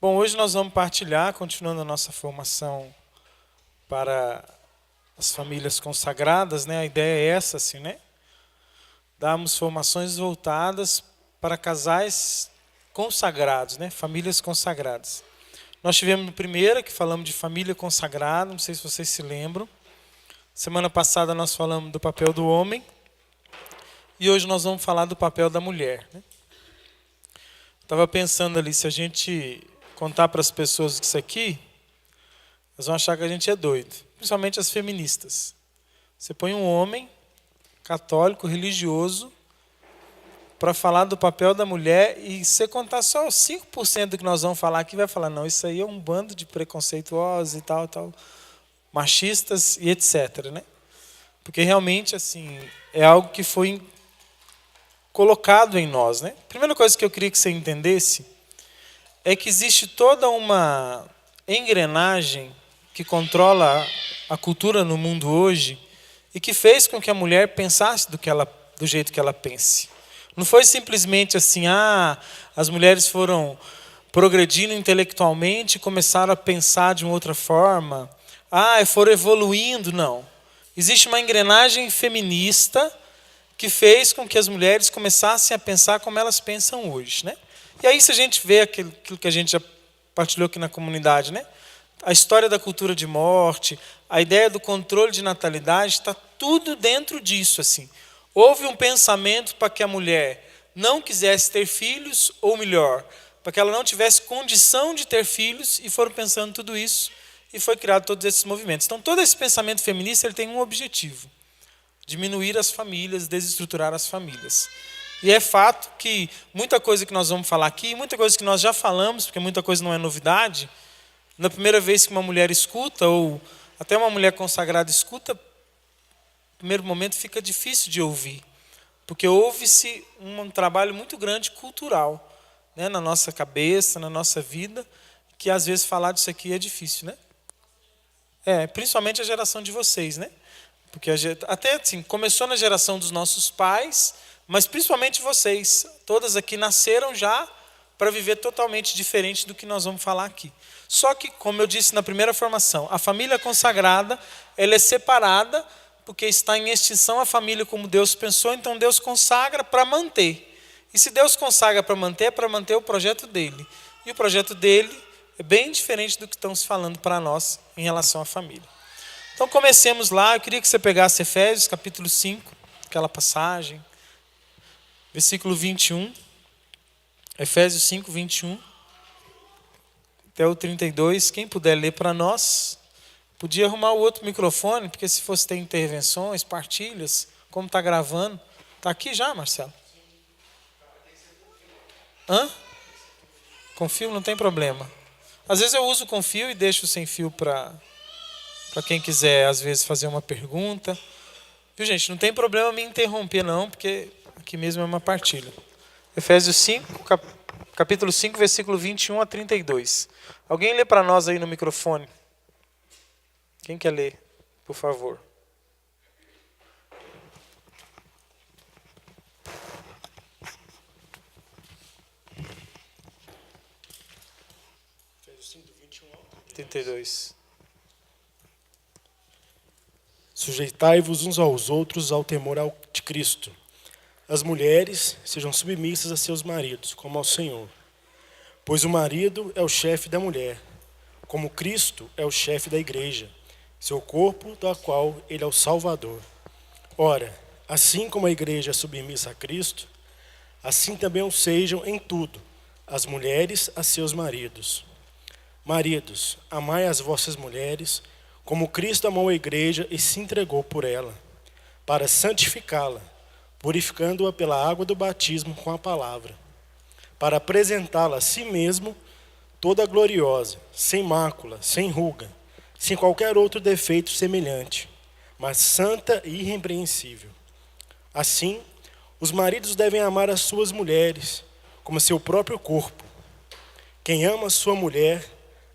Bom, hoje nós vamos partilhar, continuando a nossa formação para as famílias consagradas, né? A ideia é essa, assim, né? Darmos formações voltadas para casais consagrados, né? Famílias consagradas. Nós tivemos no primeiro que falamos de família consagrada, não sei se vocês se lembram. Semana passada nós falamos do papel do homem e hoje nós vamos falar do papel da mulher, né? Estava pensando ali, se a gente contar para as pessoas isso aqui, elas vão achar que a gente é doido, principalmente as feministas. Você põe um homem católico, religioso, para falar do papel da mulher e você contar só os 5% do que nós vamos falar aqui, vai falar, não, isso aí é um bando de preconceituosos e tal, machistas e etc, né? Porque realmente, assim, é algo que foi colocado em nós, né? Primeira coisa que eu queria que você entendesse é que existe toda uma engrenagem que controla a cultura no mundo hoje e que fez com que a mulher pensasse do jeito que ela pense. Não foi simplesmente assim, as mulheres foram progredindo intelectualmente e começaram a pensar de uma outra forma, foram evoluindo, não. Existe uma engrenagem feminista que fez com que as mulheres começassem a pensar como elas pensam hoje, né? E aí, se a gente vê aquilo que a gente já partilhou aqui na comunidade, né? A história da cultura de morte, a ideia do controle de natalidade, está tudo dentro disso, assim. Houve um pensamento para que a mulher não quisesse ter filhos, ou melhor, para que ela não tivesse condição de ter filhos, e foram pensando tudo isso, e foi criado todos esses movimentos. Então, todo esse pensamento feminista ele tem um objetivo: diminuir as famílias, desestruturar as famílias. E é fato que muita coisa que nós vamos falar aqui, muita coisa que nós já falamos, porque muita coisa não é novidade, na primeira vez que uma mulher escuta, ou até uma mulher consagrada escuta, no primeiro momento fica difícil de ouvir, porque houve-se um trabalho muito grande cultural, né, na nossa cabeça, na nossa vida, que às vezes falar disso aqui é difícil, né? Principalmente a geração de vocês, né? Porque até assim, começou na geração dos nossos pais, mas principalmente vocês, todas aqui nasceram já para viver totalmente diferente do que nós vamos falar aqui. Só que, como eu disse na primeira formação, a família consagrada, ela é separada, porque está em extinção a família como Deus pensou, então Deus consagra para manter. E se Deus consagra para manter, é para manter o projeto dele. E o projeto dele é bem diferente do que estamos falando para nós em relação à família. Então comecemos lá, eu queria que você pegasse Efésios capítulo 5, aquela passagem, versículo 21, Efésios 5, 21, até o 32, quem puder ler para nós. Podia arrumar o outro microfone, porque se fosse ter intervenções, partilhas, como está gravando. Está aqui já, Marcelo? Com fio não tem problema. Às vezes eu uso com fio e deixo sem fio para quem quiser, às vezes, fazer uma pergunta. Viu, gente? Não tem problema me interromper, não, porque aqui mesmo é uma partilha. Efésios 5, capítulo 5, versículo 21 a 32. Alguém lê para nós aí no microfone? Quem quer ler, por favor? Efésios 5, 21 a 32. Sujeitai-vos uns aos outros ao temor de Cristo. As mulheres sejam submissas a seus maridos, como ao Senhor. Pois o marido é o chefe da mulher, como Cristo é o chefe da igreja, seu corpo, da qual ele é o Salvador. Ora, assim como a igreja é submissa a Cristo, assim também o sejam em tudo as mulheres a seus maridos. Maridos, amai as vossas mulheres, como Cristo amou a igreja e se entregou por ela, para santificá-la, purificando-a pela água do batismo com a palavra, para apresentá-la a si mesmo toda gloriosa, sem mácula, sem ruga, sem qualquer outro defeito semelhante, mas santa e irrepreensível. Assim, os maridos devem amar as suas mulheres como seu próprio corpo. Quem ama a sua mulher,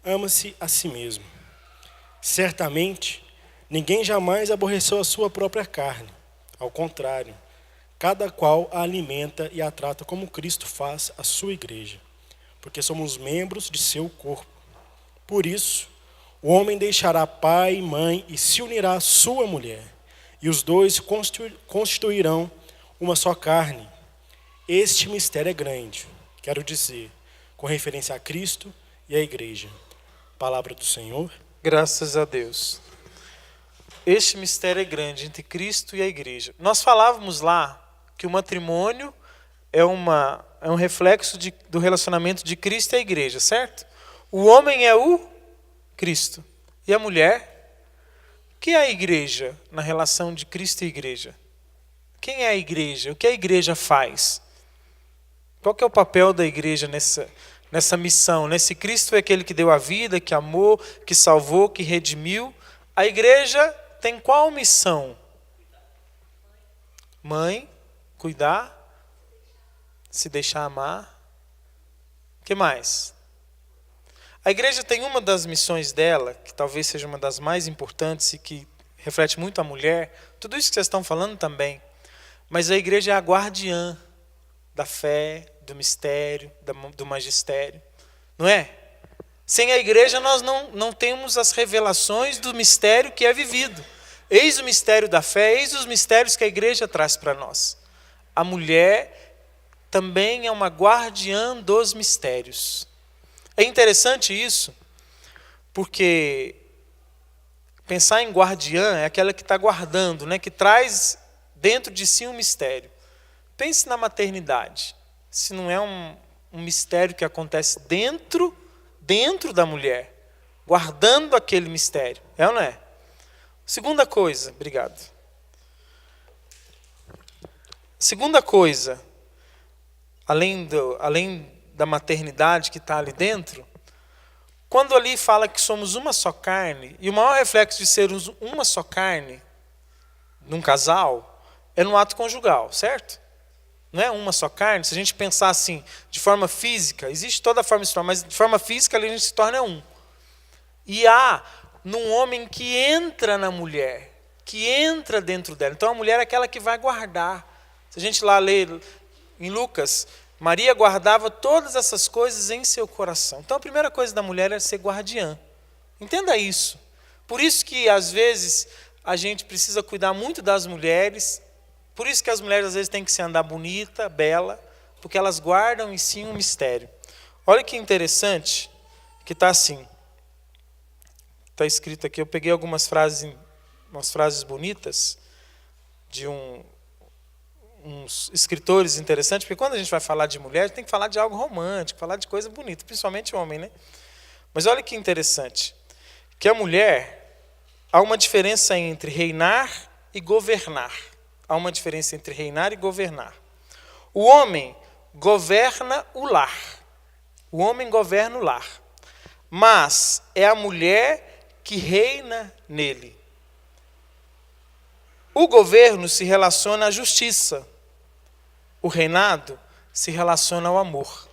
ama-se a si mesmo. Certamente, ninguém jamais aborreceu a sua própria carne. Ao contrário, cada qual a alimenta e a trata como Cristo faz a sua igreja, porque somos membros de seu corpo. Por isso, o homem deixará pai e mãe e se unirá à sua mulher, e os dois constituirão uma só carne. Este mistério é grande, quero dizer, com referência a Cristo e à igreja. Palavra do Senhor. Graças a Deus. Este mistério é grande entre Cristo e a igreja. Nós falávamos lá que o matrimônio é um reflexo do relacionamento de Cristo e a igreja, certo? O homem é o Cristo. E a mulher? O que é a igreja na relação de Cristo e igreja? Quem é a igreja? O que a igreja faz? Qual que é o papel da igreja nessa missão? Nesse Cristo é aquele que deu a vida, que amou, que salvou, que redimiu. A igreja tem qual missão? Mãe, cuidar, se deixar amar. O que mais? A igreja tem uma das missões dela, que talvez seja uma das mais importantes e que reflete muito a mulher. Tudo isso que vocês estão falando também. Mas a igreja é a guardiã da fé, do mistério, do magistério. Não é? Sem a igreja nós não temos as revelações do mistério que é vivido. Eis o mistério da fé, eis os mistérios que a igreja traz para nós. A mulher também é uma guardiã dos mistérios. É interessante isso, porque pensar em guardiã é aquela que está guardando, né, que traz dentro de si um mistério. Pense na maternidade. Se não é um mistério que acontece dentro da mulher, guardando aquele mistério. É ou não é? Segunda coisa, obrigado. Segunda coisa, além da maternidade que está ali dentro, quando ali fala que somos uma só carne, e o maior reflexo de sermos uma só carne num casal é no ato conjugal, certo? Não é uma só carne. Se a gente pensar assim, de forma física, existe toda a forma espiritual, mas de forma física ali a gente se torna um. E há num homem que entra na mulher, que entra dentro dela. Então a mulher é aquela que vai guardar. Se a gente lá lê em Lucas, Maria guardava todas essas coisas em seu coração. Então a primeira coisa da mulher é ser guardiã. Entenda isso. Por isso que às vezes a gente precisa cuidar muito das mulheres. Por isso que as mulheres às vezes têm que se andar bonita, bela, porque elas guardam em si um mistério. Olha que interessante, que está assim. Está escrito aqui, eu peguei umas frases bonitas de uns escritores interessantes, porque quando a gente vai falar de mulher, tem que falar de algo romântico, falar de coisa bonita, principalmente homem, né? Mas olha que interessante, que a mulher, há uma diferença entre reinar e governar. Há uma diferença entre reinar e governar. O homem governa o lar. O homem governa o lar. Mas é a mulher que reina nele. O governo se relaciona à justiça. O reinado se relaciona ao amor.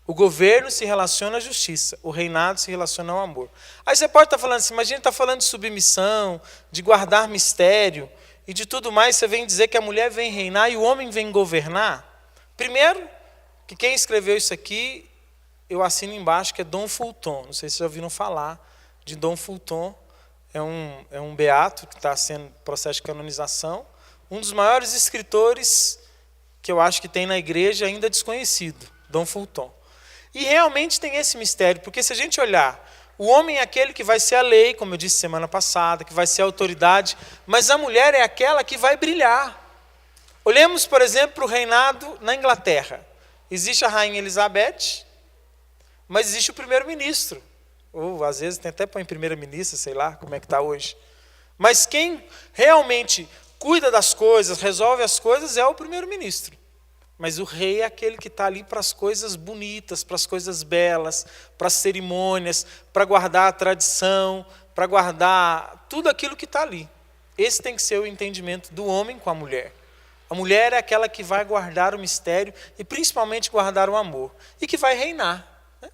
O governo se relaciona à justiça. O reinado se relaciona ao amor. Aí você pode estar falando assim, mas a gente está falando de submissão, de guardar mistério e de tudo mais. Você vem dizer que a mulher vem reinar e o homem vem governar? Primeiro, que quem escreveu isso aqui, eu assino embaixo, que é Dom Fulton. Não sei se vocês já ouviram falar de Dom Fulton. É um beato que está sendo em processo de canonização. Um dos maiores escritores que eu acho que tem na igreja ainda desconhecido, Dom Fulton. E realmente tem esse mistério, porque se a gente olhar, o homem é aquele que vai ser a lei, como eu disse semana passada, que vai ser a autoridade, mas a mulher é aquela que vai brilhar. Olhemos, por exemplo, para o reinado na Inglaterra. Existe a rainha Elizabeth, mas existe o primeiro-ministro. Ou às vezes tem até põe primeira-ministra, sei lá como é que está hoje. Mas quem realmente cuida das coisas, resolve as coisas, é o primeiro-ministro. Mas o rei é aquele que está ali para as coisas bonitas, para as coisas belas, para as cerimônias, para guardar a tradição, para guardar tudo aquilo que está ali. Esse tem que ser o entendimento do homem com a mulher. A mulher é aquela que vai guardar o mistério e principalmente guardar o amor. E que vai reinar. Né?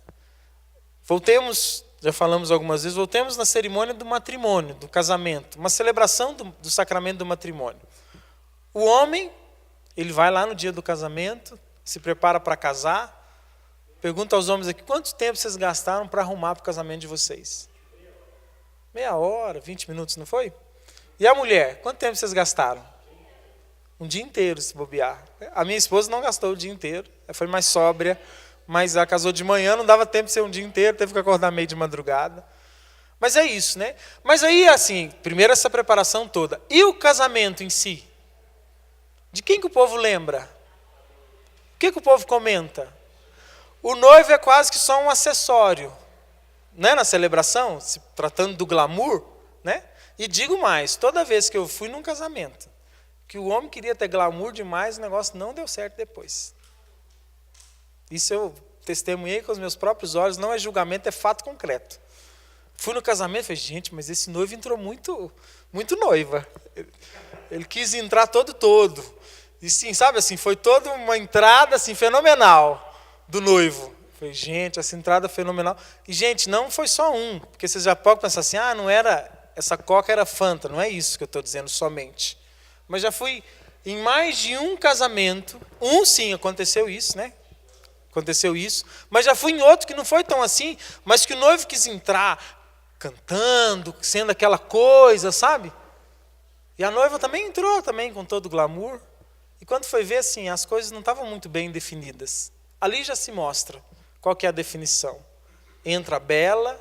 Voltemos, já falamos algumas vezes, voltemos na cerimônia do matrimônio, do casamento. Uma celebração do sacramento do matrimônio. O homem, ele vai lá no dia do casamento, se prepara para casar, Pergunto aos homens aqui, quanto tempo vocês gastaram para arrumar para o casamento de vocês? Meia hora, 20 minutos, não foi? E a mulher, quanto tempo vocês gastaram? Um dia inteiro, se bobear. A minha esposa não gastou o dia inteiro, ela foi mais sóbria, mas ela casou de manhã, não dava tempo de ser um dia inteiro, teve que acordar meio de madrugada. Mas é isso, né? Mas aí, assim, primeiro essa preparação toda. E o casamento em si? De quem que o povo lembra? O que o povo comenta? O noivo é quase que só um acessório, né? Na celebração, se tratando do glamour, né? E digo mais, toda vez que eu fui num casamento, que o homem queria ter glamour demais, o negócio não deu certo depois. Isso eu testemunhei com os meus próprios olhos, não é julgamento, é fato concreto. Fui no casamento e falei, gente, mas esse noivo entrou muito noiva. Ele quis entrar todo. E sim, sabe assim, foi toda uma entrada assim, fenomenal do noivo. Falei, gente, essa entrada fenomenal. E, gente, não foi só um, porque vocês já podem pensar assim, não era, essa coca era Fanta, não é isso que eu estou dizendo somente. Mas já fui em mais de um casamento, sim, aconteceu isso, né? Aconteceu isso, mas já fui em outro que não foi tão assim, mas que o noivo quis entrar cantando, sendo aquela coisa, sabe? E a noiva também entrou também com todo o glamour. E quando foi ver, assim, as coisas não estavam muito bem definidas. Ali já se mostra qual que é a definição. Entra a bela,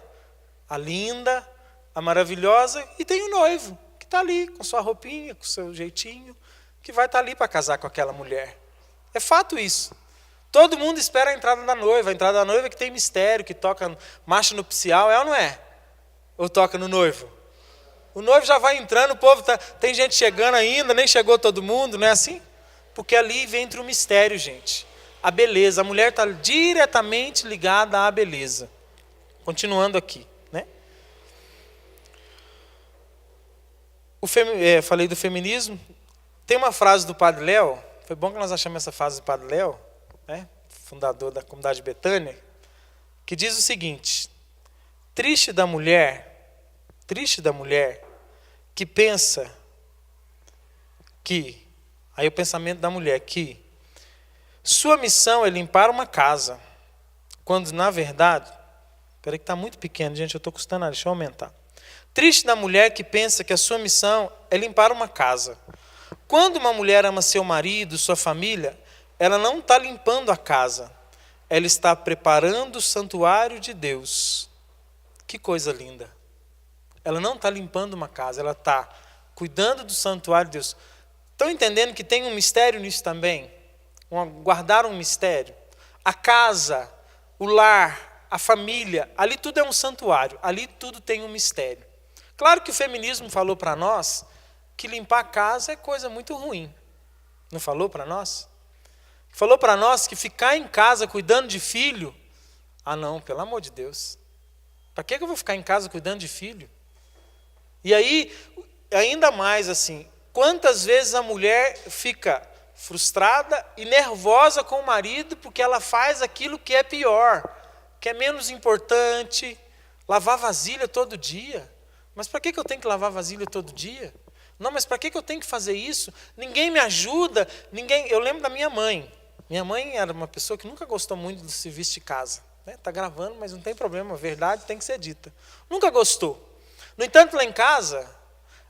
a linda, a maravilhosa, e tem o noivo, que está ali com sua roupinha, com seu jeitinho, que vai estar ali para casar com aquela mulher. É fato isso. Todo mundo espera a entrada da noiva que tem mistério, que toca marcha nupcial, é ou não é? Ou toca no noivo? O noivo já vai entrando, o povo tem gente chegando ainda, nem chegou todo mundo, não é assim? Porque ali vem entre o mistério, gente. A beleza, a mulher está diretamente ligada à beleza. Continuando aqui, né? Falei do feminismo. Tem uma frase do Padre Léo, foi bom que nós achamos essa frase do Padre Léo, né? Fundador da comunidade Betânia, que diz o seguinte: triste da mulher que pensa que, aí o pensamento da mulher, que sua missão é limpar uma casa, quando na verdade, espera que está muito pequeno, gente, eu estou custando, deixa eu aumentar. Triste da mulher que pensa que a sua missão é limpar uma casa. Quando uma mulher ama seu marido, sua família, ela não está limpando a casa, ela está preparando o santuário de Deus. Que coisa linda. Ela não está limpando uma casa, ela está cuidando do santuário de Deus. Estão entendendo que tem um mistério nisso também? Guardar um mistério. A casa, o lar, a família, ali tudo é um santuário, ali tudo tem um mistério. Claro que o feminismo falou para nós que limpar a casa é coisa muito ruim. Não falou para nós? Falou para nós que ficar em casa cuidando de filho, não, pelo amor de Deus. Para que eu vou ficar em casa cuidando de filho? E aí, ainda mais assim, quantas vezes a mulher fica frustrada e nervosa com o marido porque ela faz aquilo que é pior, que é menos importante, lavar vasilha todo dia. Mas para que eu tenho que lavar vasilha todo dia? Não, mas para que eu tenho que fazer isso? Ninguém me ajuda, ninguém. Eu lembro da minha mãe. Minha mãe era uma pessoa que nunca gostou muito do serviço de casa. Está gravando, mas não tem problema, a verdade tem que ser dita. Nunca gostou. No entanto, lá em casa,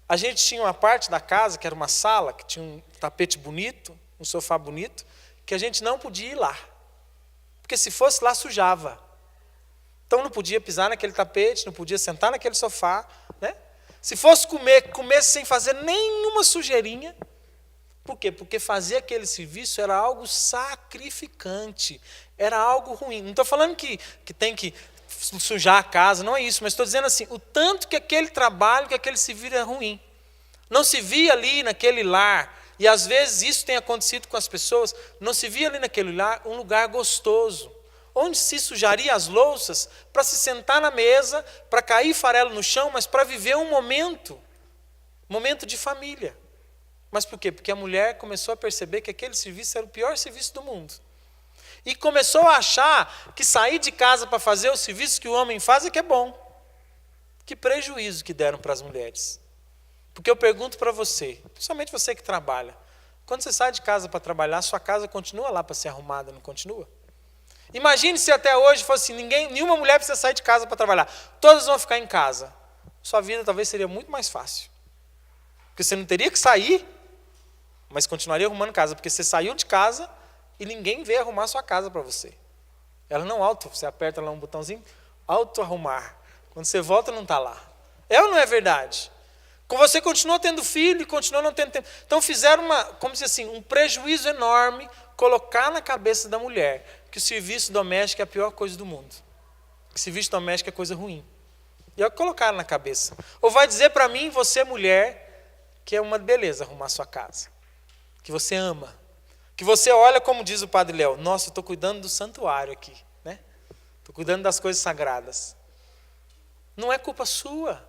a gente tinha uma parte da casa, que era uma sala, que tinha um tapete bonito, um sofá bonito, que a gente não podia ir lá. Porque se fosse lá, sujava. Então não podia pisar naquele tapete, não podia sentar naquele sofá, né? Se fosse comer, comesse sem fazer nenhuma sujeirinha. Por quê? Porque fazer aquele serviço era algo sacrificante, era algo ruim. Não estou falando que tem que sujar a casa, não é isso, mas estou dizendo assim, o tanto que aquele trabalho, que aquele serviço é ruim. Não se via ali naquele lar, e às vezes isso tem acontecido com as pessoas, não se via ali naquele lar um lugar gostoso, onde se sujaria as louças para se sentar na mesa, para cair farelo no chão, mas para viver um momento de família. Mas por quê? Porque a mulher começou a perceber que aquele serviço era o pior serviço do mundo. E começou a achar que sair de casa para fazer o serviço que o homem faz é que é bom. Que prejuízo que deram para as mulheres. Porque eu pergunto para você, principalmente você que trabalha, quando você sai de casa para trabalhar, sua casa continua lá para ser arrumada, não continua? Imagine se até hoje fosse assim, nenhuma mulher precisa sair de casa para trabalhar. Todas vão ficar em casa. Sua vida talvez seria muito mais fácil. Porque você não teria que sair, mas continuaria arrumando casa. Porque você saiu de casa e ninguém veio arrumar sua casa para você. Ela não você aperta lá um botãozinho, auto-arrumar. Quando você volta, não está lá. É ou não é verdade? Com você continua tendo filho e continua não tendo tempo. Então fizeram como dizer assim, um prejuízo enorme colocar na cabeça da mulher que o serviço doméstico é a pior coisa do mundo. Que serviço doméstico é coisa ruim. E é o que colocaram na cabeça. Ou vai dizer para mim, você mulher, que é uma beleza arrumar sua casa. Que você ama. Que você olha, como diz o Padre Léo, nossa, eu estou cuidando do santuário aqui. Né? Estou cuidando das coisas sagradas. Não é culpa sua.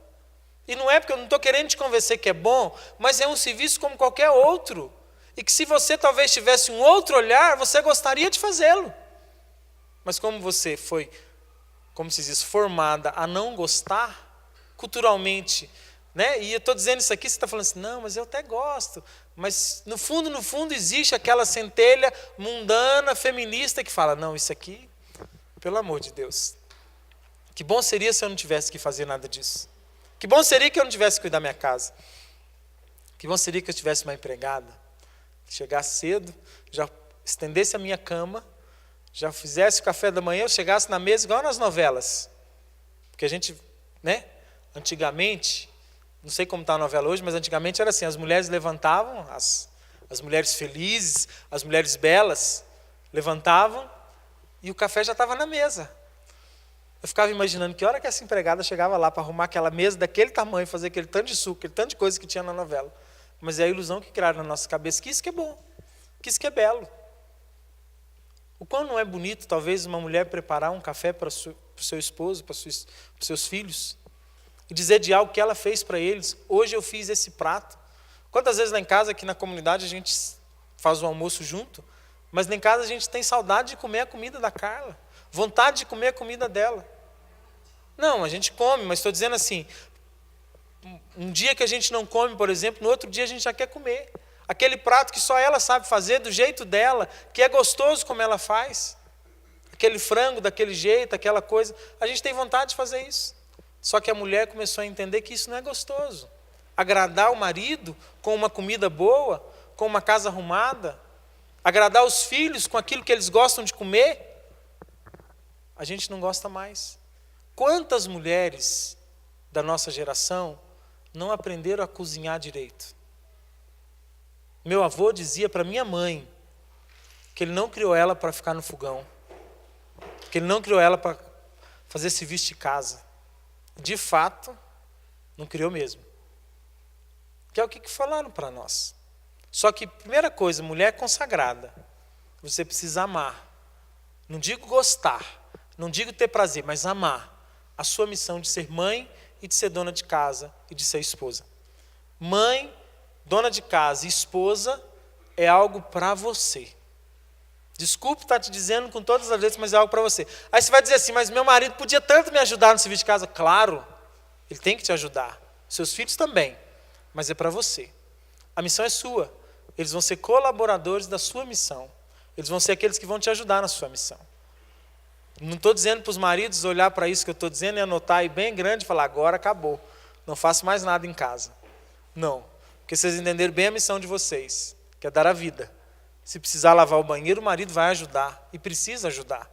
E não é porque eu não estou querendo te convencer que é bom, mas é um serviço como qualquer outro. E que se você talvez tivesse um outro olhar, você gostaria de fazê-lo. Mas como você foi, como se diz, formada a não gostar, culturalmente, né? E eu estou dizendo isso aqui, você está falando assim, não, mas eu até gosto. Mas no fundo, existe aquela centelha mundana, feminista, que fala, não, isso aqui, pelo amor de Deus. Que bom seria se eu não tivesse que fazer nada disso. Que bom seria que eu não tivesse que cuidar da minha casa. Que bom seria que eu tivesse uma empregada. Chegasse cedo, já estendesse a minha cama, já fizesse o café da manhã, eu chegasse na mesa igual nas novelas. Porque a gente, né, antigamente, não sei como está a novela hoje, mas antigamente era assim, as mulheres levantavam, as mulheres felizes, as mulheres belas, levantavam e o café já estava na mesa. Eu ficava imaginando que hora que essa empregada chegava lá para arrumar aquela mesa daquele tamanho, fazer aquele tanto de suco, aquele tanto de coisa que tinha na novela. Mas é a ilusão que criaram na nossa cabeça, que isso que é bom, que isso que é belo. O quão não é bonito, talvez, uma mulher preparar um café para o seu esposo, para os seus filhos, e dizer de algo que ela fez para eles, hoje eu fiz esse prato. Quantas vezes lá em casa, aqui na comunidade, a gente faz o almoço junto, mas lá em casa a gente tem saudade de comer a comida da Carla, vontade de comer a comida dela. Não, a gente come, mas estou dizendo assim, um dia que a gente não come, por exemplo, no outro dia a gente já quer comer. Aquele prato que só ela sabe fazer, do jeito dela, que é gostoso como ela faz. Aquele frango daquele jeito, aquela coisa. A gente tem vontade de fazer isso. Só que a mulher começou a entender que isso não é gostoso. Agradar o marido com uma comida boa, com uma casa arrumada, agradar os filhos com aquilo que eles gostam de comer, a gente não gosta mais. Quantas mulheres da nossa geração não aprenderam a cozinhar direito? Meu avô dizia para minha mãe que ele não criou ela para ficar no fogão, que ele não criou ela para fazer serviço de casa. De fato, não criou mesmo. Que é o que falaram para nós. Só que, primeira coisa, mulher consagrada, você precisa amar. Não digo gostar, não digo ter prazer, mas amar a sua missão de ser mãe e de ser dona de casa e de ser esposa. Mãe, dona de casa e esposa é algo para você. Desculpe estar te dizendo com todas as letras, mas é algo para você. Aí você vai dizer assim, mas meu marido podia tanto me ajudar no serviço de casa. Claro, ele tem que te ajudar. Seus filhos também, mas é para você. A missão é sua. Eles vão ser colaboradores da sua missão. Eles vão ser aqueles que vão te ajudar na sua missão. Não estou dizendo para os maridos olhar para isso que eu estou dizendo e anotar aí bem grande e falar, agora acabou. Não faço mais nada em casa. Não. Porque vocês entenderam bem a missão de vocês, que é dar a vida. Se precisar lavar o banheiro, o marido vai ajudar, e precisa ajudar.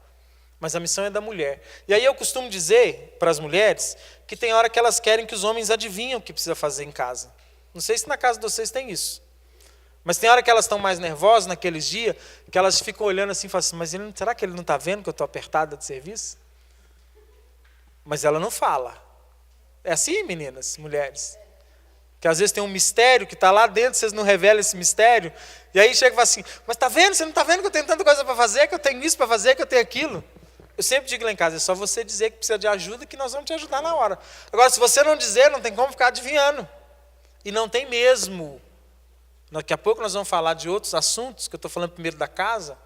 Mas a missão é da mulher. E aí eu costumo dizer para as mulheres que tem hora que elas querem que os homens adivinhem o que precisa fazer em casa. Não sei se na casa de vocês tem isso. Mas tem hora que elas estão mais nervosas naqueles dias, que elas ficam olhando assim e falam assim, mas será que ele não está vendo que eu estou apertada de serviço? Mas ela não fala. É assim, meninas, mulheres? Que às vezes tem um mistério que está lá dentro, vocês não revelam esse mistério, e aí chega e fala assim, mas está vendo? Você não está vendo que eu tenho tanta coisa para fazer, que eu tenho isso para fazer, que eu tenho aquilo? Eu sempre digo lá em casa, é só você dizer que precisa de ajuda, que nós vamos te ajudar na hora. Agora, se você não dizer, não tem como ficar adivinhando. E não tem mesmo. Daqui a pouco nós vamos falar de outros assuntos, que eu estou falando primeiro da casa,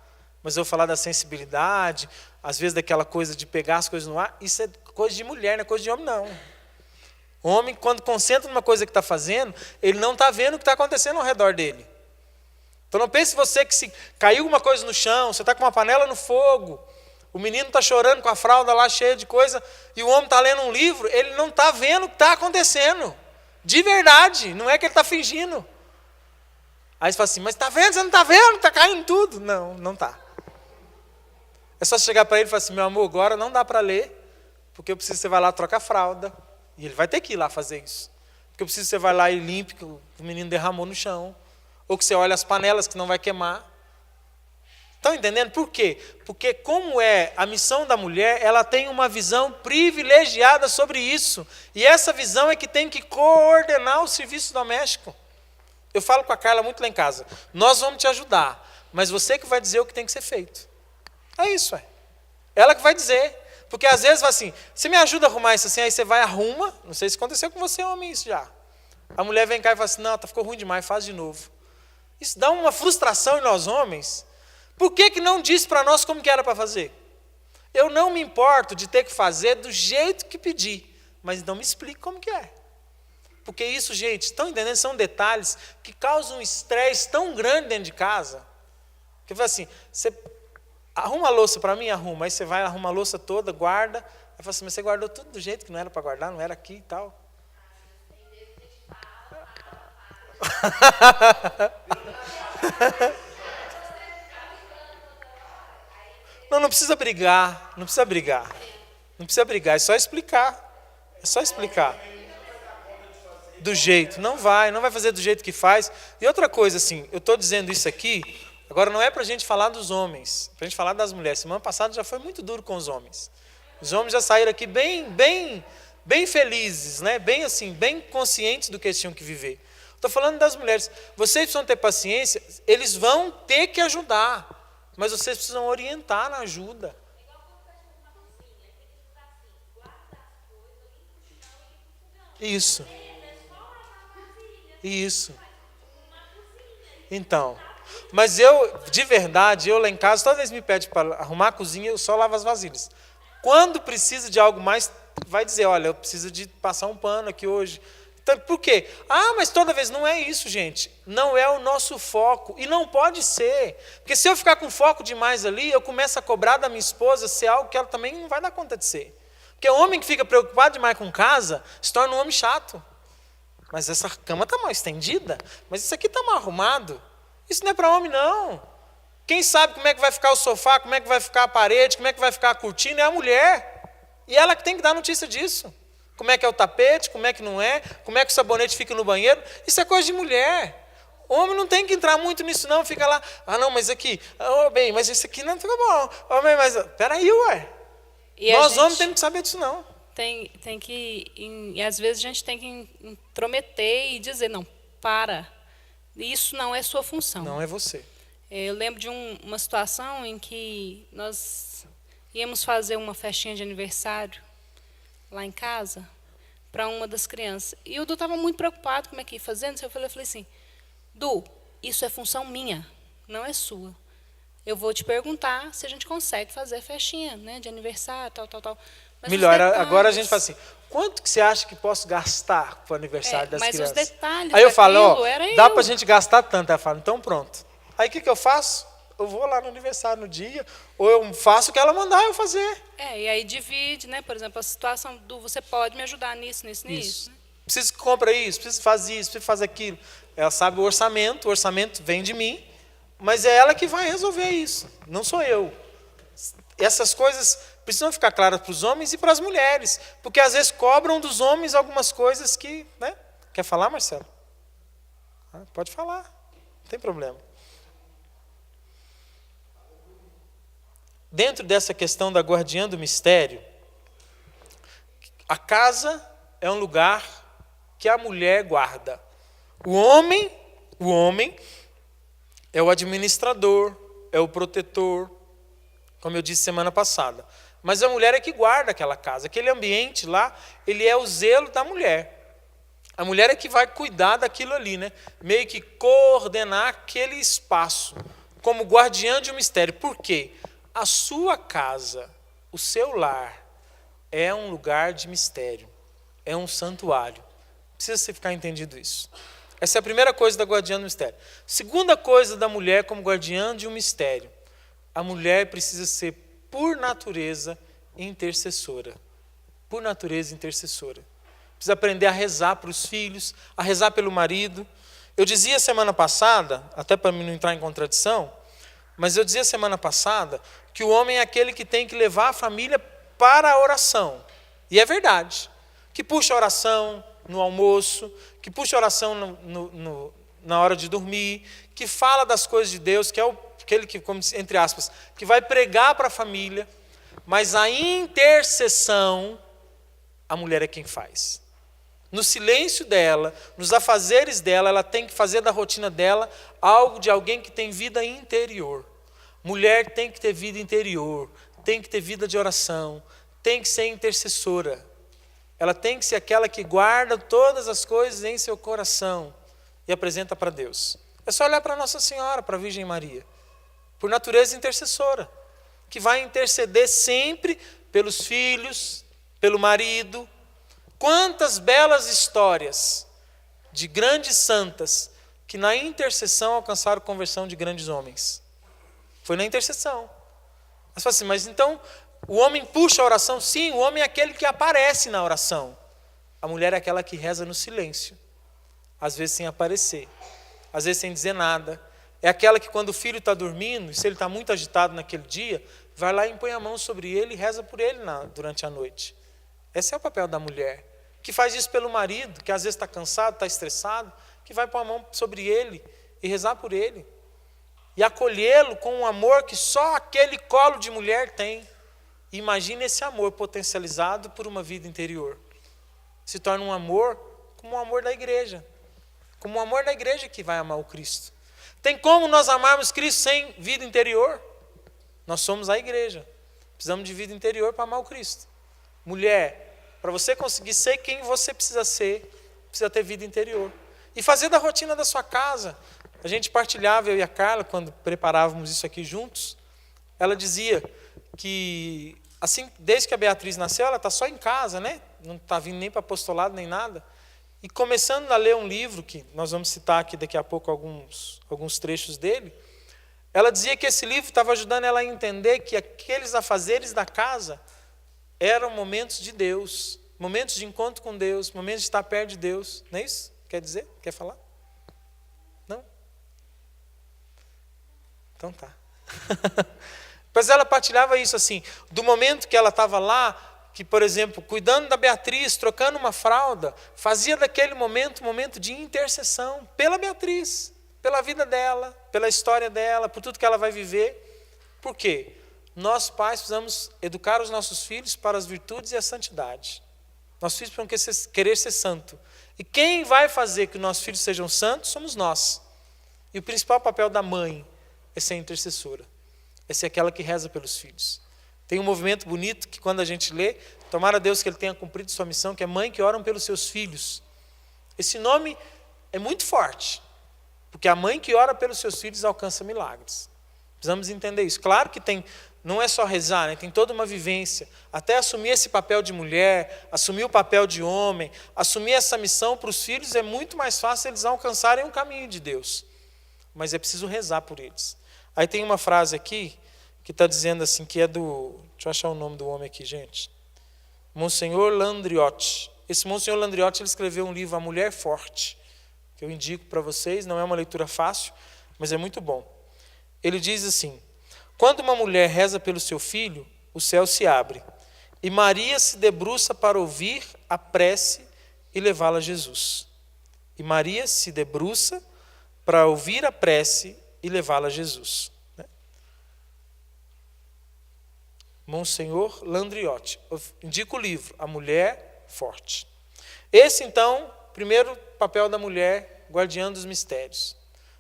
mas eu vou falar da sensibilidade, às vezes daquela coisa de pegar as coisas no ar, isso é coisa de mulher, não é coisa de homem, não. O homem, quando concentra numa coisa que está fazendo, ele não está vendo o que está acontecendo ao redor dele. Então não pense você que se caiu alguma coisa no chão, você está com uma panela no fogo, O menino está chorando com a fralda lá cheia de coisa, e o homem está lendo um livro, ele não está vendo o que está acontecendo. De verdade, não é que ele está fingindo. Aí você fala assim, mas está vendo, você não está vendo, está caindo tudo. Não, não está. É só chegar para ele e falar assim, meu amor, agora não dá para ler, porque eu preciso que você vá lá trocar a fralda. E ele vai ter que ir lá fazer isso. Porque eu preciso que você vá lá e limpe, que o menino derramou no chão. Ou que você olhe as panelas, que não vai queimar. Estão entendendo? Por quê? Porque como é a missão da mulher, ela tem uma visão privilegiada sobre isso. E essa visão é que tem que coordenar o serviço doméstico. Eu falo com a Carla muito lá em casa. Nós vamos te ajudar, mas você que vai dizer o que tem que ser feito. É isso, é. Ela que vai dizer. Porque às vezes vai assim, você me ajuda a arrumar isso assim, aí você vai e arruma. Não sei se aconteceu com você, homem, isso já. A mulher vem cá e fala assim, não, ficou ruim demais, faz de novo. Isso dá uma frustração em nós homens. Por que não disse para nós como que era para fazer? Eu não me importo de ter que fazer do jeito que pedi, mas não me explique como que é. Porque isso, gente, estão entendendo? São detalhes que causam um estresse tão grande dentro de casa. Que fala assim, você arruma a louça para mim? Arruma. Aí você vai, arruma a louça toda, guarda. Aí fala assim, mas você guardou tudo do jeito que não era para guardar, não era aqui e tal. Não precisa brigar, não precisa brigar. Não precisa brigar, é só explicar. É só explicar. Do jeito, não vai fazer do jeito que faz. E outra coisa, assim, eu estou dizendo isso aqui, agora não é para a gente falar dos homens, para a gente falar das mulheres. Semana passada já foi muito duro com os homens. Os homens já saíram aqui bem felizes, né? Bem conscientes do que eles tinham que viver. Estou falando das mulheres. Vocês precisam ter paciência, eles vão ter que ajudar, mas vocês precisam orientar na ajuda. Isso. Então, mas de verdade, eu lá em casa, toda vez me pede para arrumar a cozinha, eu só lavo as vasilhas. Quando precisa de algo mais, vai dizer, olha, eu preciso de passar um pano aqui hoje. Então, por quê? Mas toda vez, não é isso, gente. Não é o nosso foco, e não pode ser. Porque se eu ficar com foco demais ali, eu começo a cobrar da minha esposa ser algo que ela também não vai dar conta de ser. Porque o homem que fica preocupado demais com casa, se torna um homem chato. Mas essa cama está mal estendida, mas isso aqui está mal arrumado. Isso não é para homem, não. Quem sabe como é que vai ficar o sofá, como é que vai ficar a parede, como é que vai ficar a cortina, é a mulher. E ela que tem que dar notícia disso. Como é que é o tapete, como é que não é, como é que o sabonete fica no banheiro. Isso é coisa de mulher. O homem não tem que entrar muito nisso, não. Fica lá, não, mas aqui, bem, mas isso aqui não fica bom. Bem, mas peraí, ué. E nós homens temos que saber disso, não. Tem que, e às vezes a gente tem que intrometer e dizer, não, para, isso não é sua função. Não é você. Eu lembro de uma situação em que nós íamos fazer uma festinha de aniversário lá em casa para uma das crianças. E o Du estava muito preocupado como é que ia fazendo. Eu falei assim, Du, isso é função minha, não é sua. Eu vou te perguntar se a gente consegue fazer festinha, né, de aniversário, tal. Mas melhor, agora a gente fala assim, quanto que você acha que posso gastar para o aniversário das crianças? Mas os detalhes aí eu falo, dá para a eu. gente gastar tanto. Ela fala, então pronto. Aí o que eu faço? Eu vou lá no aniversário no dia, ou eu faço o que ela mandar eu fazer. E aí divide, né? Por exemplo, a situação do você pode me ajudar nisso. Né? Preciso que compra isso, preciso fazer isso, preciso fazer aquilo. Ela sabe o orçamento vem de mim, mas é ela que vai resolver isso, não sou eu. Essas coisas precisam ficar claras para os homens e para as mulheres, porque às vezes cobram dos homens algumas coisas que, né? Quer falar, Marcelo? Pode falar, não tem problema. Dentro dessa questão da guardiã do mistério, a casa é um lugar que a mulher guarda. O homem é o administrador, é o protetor, como eu disse semana passada. Mas a mulher é que guarda aquela casa. Aquele ambiente lá, ele é o zelo da mulher. A mulher é que vai cuidar daquilo ali, né? Meio que coordenar aquele espaço, como guardiã de um mistério. Por quê? A sua casa, o seu lar, é um lugar de mistério, é um santuário. Precisa você ficar entendido isso. Essa é a primeira coisa da guardiã do mistério. Segunda coisa da mulher como guardiã de um mistério. A mulher precisa ser por natureza, intercessora. Por natureza, intercessora. Precisa aprender a rezar para os filhos, a rezar pelo marido. Eu dizia semana passada, até para não entrar em contradição, mas eu dizia semana passada que o homem é aquele que tem que levar a família para a oração. E é verdade. Que puxa a oração no almoço, que puxa a oração na hora de dormir, que fala das coisas de Deus, que é aquele que, como entre aspas, que vai pregar para a família. Mas a intercessão, a mulher é quem faz. No silêncio dela, nos afazeres dela, ela tem que fazer da rotina dela algo de alguém que tem vida interior. Mulher tem que ter vida interior, tem que ter vida de oração, tem que ser intercessora. Ela tem que ser aquela que guarda todas as coisas em seu coração e apresenta para Deus. É só olhar para Nossa Senhora, para a Virgem Maria. Por natureza intercessora, que vai interceder sempre pelos filhos, pelo marido. Quantas belas histórias de grandes santas que na intercessão alcançaram conversão de grandes homens. Foi na intercessão. Mas fala assim, mas então o homem puxa a oração? Sim, o homem é aquele que aparece na oração. A mulher é aquela que reza no silêncio. Às vezes sem aparecer, às vezes sem dizer nada. É aquela que quando o filho está dormindo, e se ele está muito agitado naquele dia, vai lá e põe a mão sobre ele e reza por ele durante a noite. Esse é o papel da mulher, que faz isso pelo marido, que às vezes está cansado, está estressado, que vai pôr a mão sobre ele e rezar por ele. E acolhê-lo com um amor que só aquele colo de mulher tem. E imagine esse amor potencializado por uma vida interior. Se torna um amor como o amor da igreja. Como o amor da igreja que vai amar o Cristo. Tem como nós amarmos Cristo sem vida interior? Nós somos a igreja. Precisamos de vida interior para amar o Cristo. Mulher, para você conseguir ser quem você precisa ser, precisa ter vida interior. E fazer da rotina da sua casa. A gente partilhava, eu e a Carla, quando preparávamos isso aqui juntos, ela dizia que, assim, desde que a Beatriz nasceu, ela está só em casa, né? Não está vindo nem para apostolado, nem nada. E começando a ler um livro, que nós vamos citar aqui daqui a pouco alguns trechos dele, ela dizia que esse livro estava ajudando ela a entender que aqueles afazeres da casa eram momentos de Deus, momentos de encontro com Deus, momentos de estar perto de Deus. Não é isso? Quer dizer? Quer falar? Não? Então tá. Mas ela partilhava isso assim, do momento que ela estava lá, que, por exemplo, cuidando da Beatriz, trocando uma fralda, fazia daquele momento um momento de intercessão pela Beatriz, pela vida dela, pela história dela, por tudo que ela vai viver. Por quê? Nós, pais, precisamos educar os nossos filhos para as virtudes e a santidade. Nossos filhos precisam querer ser santo. E quem vai fazer que os nossos filhos sejam santos somos nós. E o principal papel da mãe é ser intercessora. É ser aquela que reza pelos filhos. Tem um movimento bonito que quando a gente lê, tomara Deus que ele tenha cumprido sua missão, que é mãe que oram pelos seus filhos. Esse nome é muito forte, porque a mãe que ora pelos seus filhos alcança milagres. Precisamos entender isso. Claro que não é só rezar, né? Tem toda uma vivência. Até assumir esse papel de mulher, assumir o papel de homem, assumir essa missão para os filhos, é muito mais fácil eles alcançarem um caminho de Deus. Mas é preciso rezar por eles. Aí tem uma frase aqui, que está dizendo assim, que é do... Deixa eu achar o nome do homem aqui, gente. Monsenhor Landriotti. Esse Monsenhor Landriotti, ele escreveu um livro, A Mulher Forte, que eu indico para vocês, não é uma leitura fácil, mas é muito bom. Ele diz assim, quando uma mulher reza pelo seu filho, o céu se abre, e Maria se debruça para ouvir a prece e levá-la a Jesus. E Maria se debruça para ouvir a prece e levá-la a Jesus. Monsenhor Landriotti. Eu indico o livro, A Mulher Forte. Esse, então, primeiro papel da mulher, guardiã dos mistérios.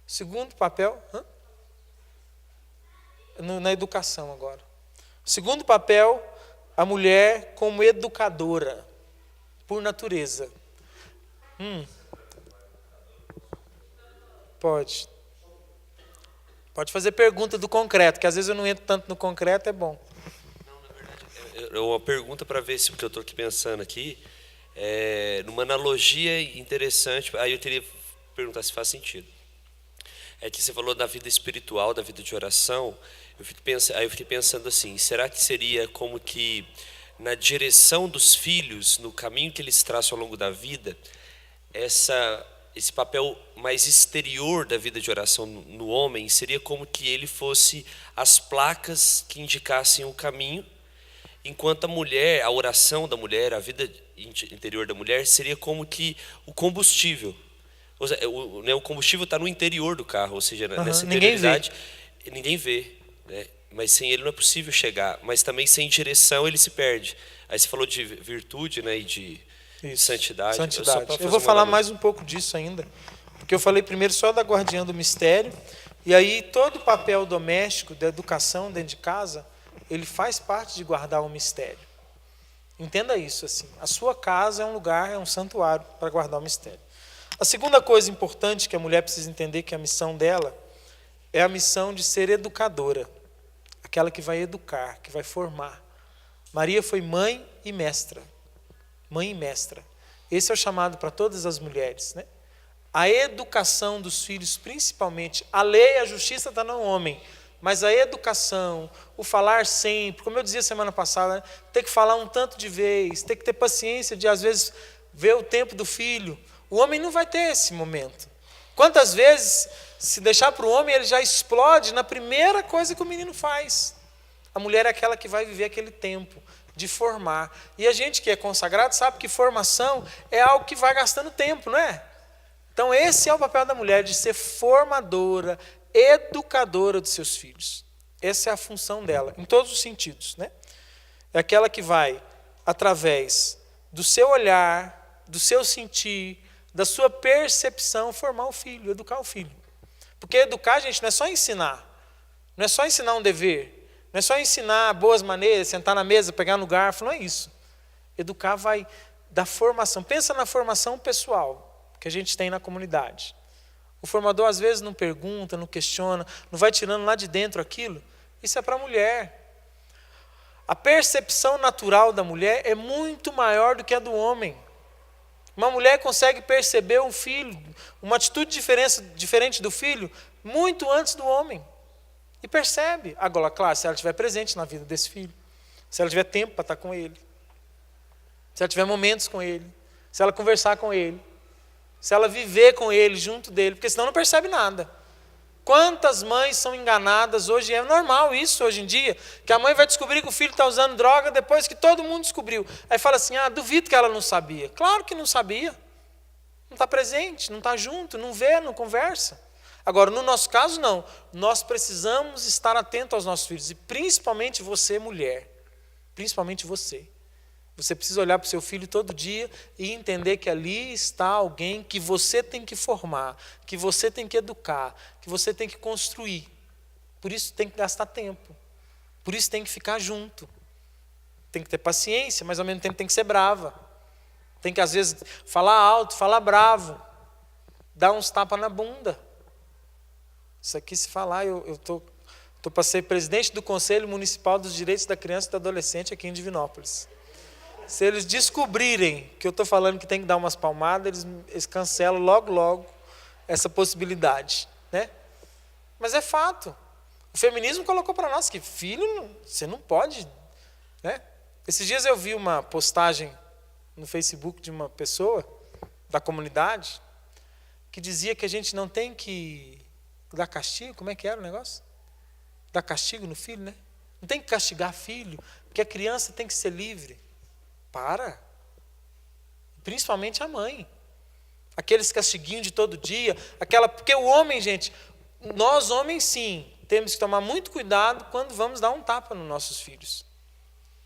Segundo papel, na educação agora. Segundo papel, a mulher como educadora, por natureza. Pode fazer pergunta do concreto, que às vezes eu não entro tanto no concreto, é bom. É uma pergunta para ver se, porque eu estou aqui pensando aqui, numa analogia interessante, aí eu teria que perguntar se faz sentido. É que você falou da vida espiritual, da vida de oração, Aí eu fiquei pensando assim, será que seria como que na direção dos filhos, no caminho que eles traçam ao longo da vida, esse papel mais exterior da vida de oração no homem seria como que ele fosse as placas que indicassem o caminho, enquanto a mulher, a oração da mulher, a vida interior da mulher seria como que o combustível. Ou seja, o combustível está no interior do carro, ou seja, nessa interioridade ninguém vê, né? Mas sem ele não é possível chegar, mas também sem direção ele se perde. Aí você falou de virtude, né, e de santidade. Eu vou falar mais um pouco disso ainda, porque eu falei primeiro só da guardiã do mistério, e aí todo o papel doméstico, da educação dentro de casa, ele faz parte de guardar o mistério. Entenda isso assim. A sua casa é um lugar, é um santuário para guardar o mistério. A segunda coisa importante que a mulher precisa entender, que a missão dela é a missão de ser educadora, aquela que vai educar, que vai formar. Maria foi mãe e mestra. Mãe e mestra. Esse é o chamado para todas as mulheres, né? A educação dos filhos, principalmente. A lei, a justiça está no homem, mas a educação, o falar sempre, como eu dizia semana passada, né? Ter que falar um tanto de vez, ter que ter paciência de, às vezes, ver o tempo do filho. O homem não vai ter esse momento. Quantas vezes, se deixar para o homem, ele já explode na primeira coisa que o menino faz. A mulher é aquela que vai viver aquele tempo de formar. E a gente que é consagrado sabe que formação é algo que vai gastando tempo, não é? Então esse é o papel da mulher, de ser formadora, educadora dos seus filhos. Essa é a função dela, em todos os sentidos, né? É aquela que vai, através do seu olhar, do seu sentir, da sua percepção, formar o filho, educar o filho. Porque educar, gente, não é só ensinar. Não é só ensinar um dever. Não é só ensinar boas maneiras, sentar na mesa, pegar no garfo, não é isso. Educar vai da formação. Pensa na formação pessoal que a gente tem na comunidade. O formador às vezes não pergunta, não questiona, não vai tirando lá de dentro aquilo. Isso é para a mulher. A percepção natural da mulher é muito maior do que a do homem. Uma mulher consegue perceber um filho, uma atitude diferente do filho, muito antes do homem. E percebe. Agora, claro, se ela estiver presente na vida desse filho, se ela tiver tempo para estar com ele, se ela tiver momentos com ele, se ela conversar com ele, se ela viver com ele, junto dele, porque senão não percebe nada. Quantas mães são enganadas hoje? É normal isso hoje em dia, que a mãe vai descobrir que o filho está usando droga depois que todo mundo descobriu. Aí fala assim, duvido que ela não sabia. Claro que não sabia. Não está presente, não está junto, não vê, não conversa. Agora, no nosso caso, não. Nós precisamos estar atentos aos nossos filhos. E principalmente você, mulher. Principalmente você. Você precisa olhar para o seu filho todo dia e entender que ali está alguém que você tem que formar, que você tem que educar, que você tem que construir. Por isso tem que gastar tempo. Por isso tem que ficar junto. Tem que ter paciência, mas ao mesmo tempo tem que ser brava. Tem que, às vezes, falar alto, falar bravo. Dar uns tapas na bunda. Isso aqui, se falar, eu tô para ser presidente do Conselho Municipal dos Direitos da Criança e do Adolescente aqui em Divinópolis. Se eles descobrirem que eu estou falando que tem que dar umas palmadas, eles cancelam logo essa possibilidade, né? Mas é fato. O feminismo colocou para nós que filho, você não pode, né? Esses dias eu vi uma postagem no Facebook de uma pessoa da comunidade que dizia que a gente não tem que dar castigo. Como é que era o negócio? Dar castigo no filho, né? Não tem que castigar filho, porque a criança tem que ser livre. Para. Principalmente a mãe. Aqueles castiguinhos de todo dia, porque o homem, gente, nós homens sim, temos que tomar muito cuidado quando vamos dar um tapa nos nossos filhos.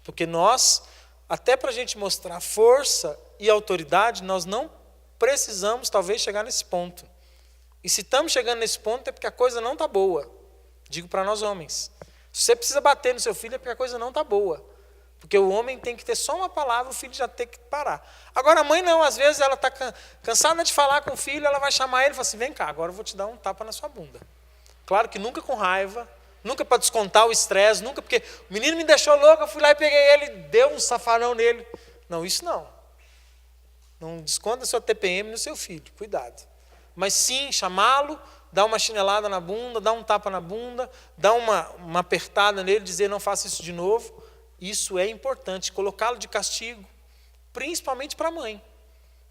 Porque nós, até para a gente mostrar força e autoridade, nós não precisamos talvez chegar nesse ponto. E se estamos chegando nesse ponto é porque a coisa não está boa. Digo para nós homens. Se você precisa bater no seu filho é porque a coisa não está boa. Porque o homem tem que ter só uma palavra, o filho já tem que parar. Agora a mãe não, às vezes ela está cansada de falar com o filho, ela vai chamar ele e fala assim, vem cá, agora eu vou te dar um tapa na sua bunda. Claro que nunca com raiva, nunca para descontar o estresse, nunca porque o menino me deixou louco, eu fui lá e peguei ele, deu um safanão nele. Não, isso não. Não desconta a sua TPM no seu filho, cuidado. mas sim chamá-lo, dar uma chinelada na bunda, dar um tapa na bunda, dar uma apertada nele, dizer não faça isso de novo. Isso é importante, colocá-lo de castigo, principalmente para a mãe.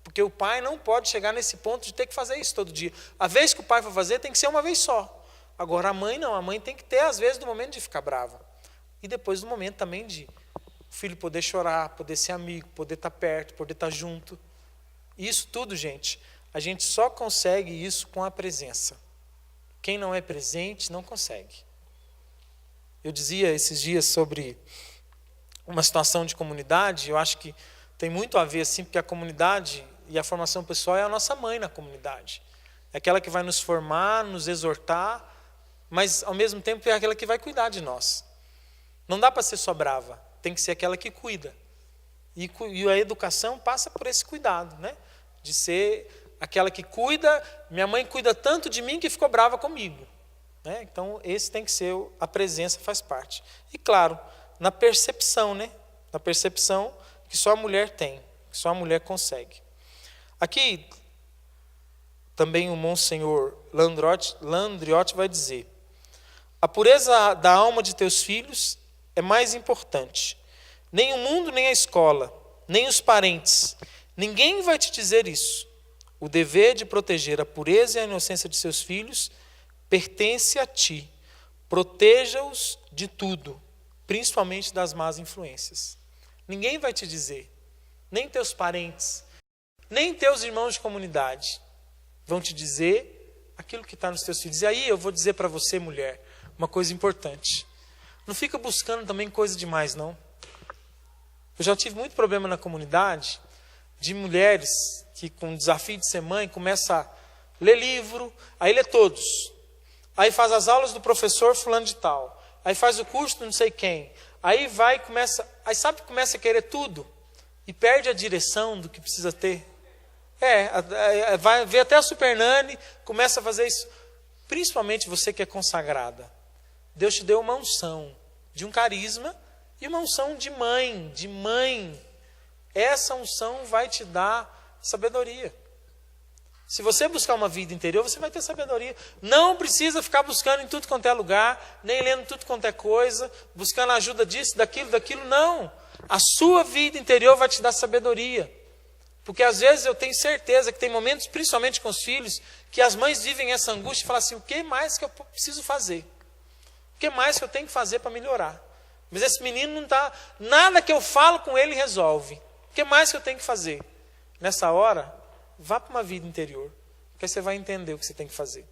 Porque o pai não pode chegar nesse ponto de ter que fazer isso todo dia. A vez que o pai for fazer tem que ser uma vez só. Agora a mãe não, a mãe tem que ter às vezes do momento de ficar brava. E depois do momento também de o filho poder chorar, poder ser amigo, poder estar perto, poder estar junto. Isso tudo, gente, a gente só consegue isso com a presença. Quem não é presente não consegue. Eu dizia esses dias sobre uma situação de comunidade, eu acho que tem muito a ver, assim, porque a comunidade e a formação pessoal é a nossa mãe na comunidade. É aquela que vai nos formar, nos exortar, mas ao mesmo tempo é aquela que vai cuidar de nós. Não dá para ser só brava, tem que ser aquela que cuida. E a educação passa por esse cuidado, né? De ser aquela que cuida. Minha mãe cuida tanto de mim que ficou brava comigo, né? Então esse tem que ser, a presença faz parte. E claro, na percepção, né? Na percepção que só a mulher tem, que só a mulher consegue. Aqui também o Monsenhor Landriotti vai dizer: a pureza da alma de teus filhos é mais importante. Nem o mundo, nem a escola, nem os parentes, ninguém vai te dizer isso. O dever de proteger a pureza e a inocência de seus filhos pertence a ti. Proteja-os de tudo, principalmente das más influências. Ninguém vai te dizer, nem teus parentes, nem teus irmãos de comunidade vão te dizer aquilo que está nos teus filhos. E aí eu vou dizer para você, mulher, uma coisa importante. Não fica buscando também coisa demais, não. Eu já tive muito problema na comunidade de mulheres que, com o desafio de ser mãe, começa a ler livro, aí lê todos. Aí faz as aulas do professor fulano de tal. Aí faz o curso do não sei quem. Aí vai e começa... Aí sabe que começa a querer tudo e perde a direção do que precisa ter. Vai ver até a Super Nani, começa a fazer isso. Principalmente você que é consagrada. Deus te deu uma unção de um carisma e uma unção de mãe. Essa unção vai te dar sabedoria. Se você buscar uma vida interior, você vai ter sabedoria. Não precisa ficar buscando em tudo quanto é lugar, nem lendo tudo quanto é coisa, buscando ajuda disso, daquilo, não. A sua vida interior vai te dar sabedoria. Porque às vezes eu tenho certeza que tem momentos, principalmente com os filhos, que as mães vivem essa angústia e falam assim: o que mais que eu preciso fazer? O que mais que eu tenho que fazer para melhorar? Mas esse menino não está... Nada que eu falo com ele resolve. O que mais que eu tenho que fazer? Nessa hora, vá para uma vida interior, porque aí você vai entender o que você tem que fazer.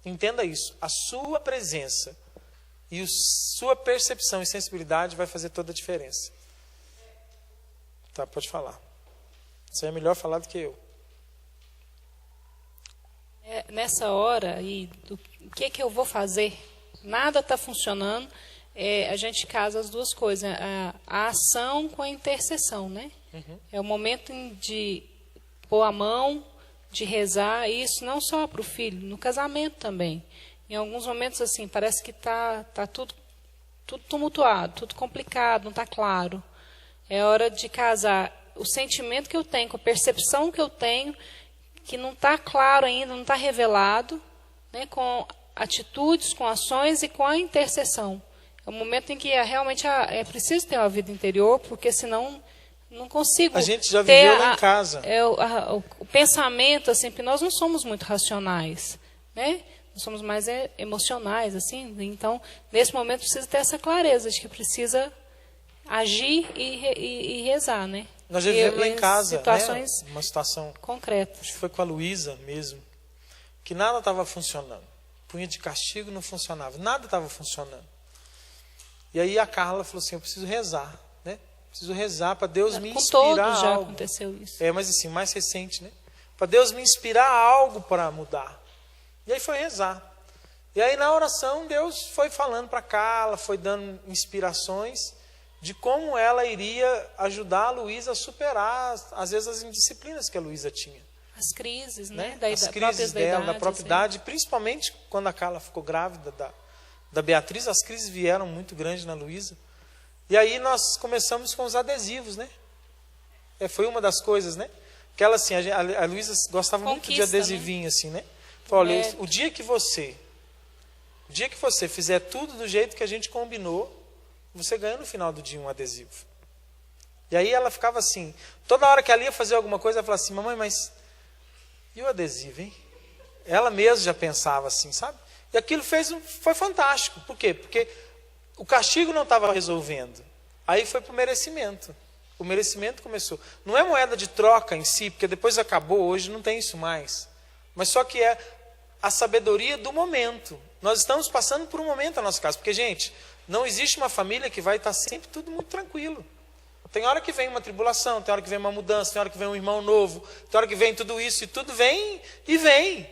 Entenda isso. A sua presença e a sua percepção e sensibilidade vai fazer toda a diferença. Tá, pode falar. Isso aí é melhor falar do que eu. Nessa hora, o que eu vou fazer? Nada está funcionando. A gente casa as duas coisas, a ação com a intercessão, né? Uhum. É o momento de pôr a mão, de rezar, e isso não só para o filho, no casamento também. Em alguns momentos, assim, parece que tá tudo tumultuado, tudo complicado, não está claro. É hora de casar o sentimento que eu tenho, com a percepção que eu tenho, que não está claro ainda, não está revelado, né, com atitudes, com ações e com a intercessão. É o momento em que realmente é preciso ter uma vida interior, porque senão não consigo. A gente já viveu lá em casa. O pensamento, assim, porque nós não somos muito racionais, né? Nós somos mais emocionais, assim. Então, nesse momento, precisa ter essa clareza de que precisa agir e rezar, né? Nós já vivemos lá em casa, situações, né? Uma situação concretas. Acho que foi com a Luísa mesmo, que nada estava funcionando. Punha de castigo não funcionava, nada estava funcionando. E aí a Carla falou assim: eu preciso rezar, né? Preciso rezar para Deus me inspirar com todos já algo. Aconteceu isso. Mas assim, mais recente, né? Para Deus me inspirar algo para mudar. E aí foi rezar. E aí na oração Deus foi falando para Carla, foi dando inspirações de como ela iria ajudar a Luísa a superar, às vezes, as indisciplinas que a Luísa tinha. As crises, né? As crises dela, da própria idade, principalmente quando a Carla ficou grávida da Beatriz, as crises vieram muito grandes na Luísa. E aí nós começamos com os adesivos, né? Foi uma das coisas, né? Porque ela, assim, a Luísa gostava muito de Conquista, adesivinho, assim, né? Falou, olha, É. o dia que você fizer tudo do jeito que a gente combinou, você ganha no final do dia um adesivo. E aí ela ficava assim, toda hora que ela ia fazer alguma coisa, ela falava assim, mamãe, mas e o adesivo, hein? Ela mesma já pensava assim, sabe? E aquilo foi fantástico. Por quê? Porque o castigo não estava resolvendo. Aí foi para o merecimento. O merecimento começou. Não é moeda de troca em si, porque depois acabou, hoje não tem isso mais. Mas só que é a sabedoria do momento. Nós estamos passando por um momento na nossa casa. Porque, gente, não existe uma família que vai estar sempre tudo muito tranquilo. Tem hora que vem uma tribulação, tem hora que vem uma mudança, tem hora que vem um irmão novo, tem hora que vem tudo isso, e tudo vem e vem.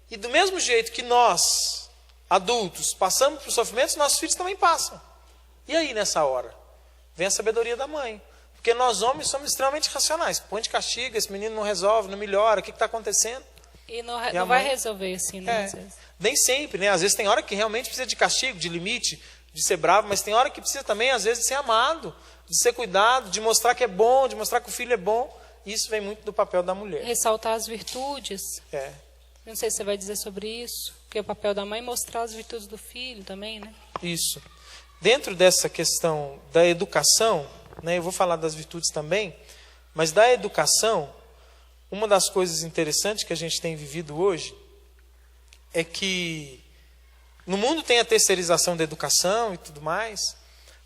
E do mesmo jeito que nós, adultos, passamos por sofrimentos, nossos filhos também passam. E aí, nessa hora? Vem a sabedoria da mãe. Porque nós, homens, somos extremamente racionais. Põe de castigo, esse menino não resolve, não melhora, o que está acontecendo? E não a vai mãe- resolver assim, né? Às É, vezes. nem sempre, né? Às vezes tem hora que realmente precisa de castigo, de limite, de ser bravo, mas tem hora que precisa também, às vezes, de ser amado, de ser cuidado, de mostrar que é bom, de mostrar que o filho é bom. Isso vem muito do papel da mulher. Ressaltar as virtudes. É. Não sei se você vai dizer sobre isso, porque é o papel da mãe é mostrar as virtudes do filho também, né? Isso. Dentro dessa questão da educação, né, eu vou falar das virtudes também, mas da educação, uma das coisas interessantes que a gente tem vivido hoje é que no mundo tem a terceirização da educação e tudo mais,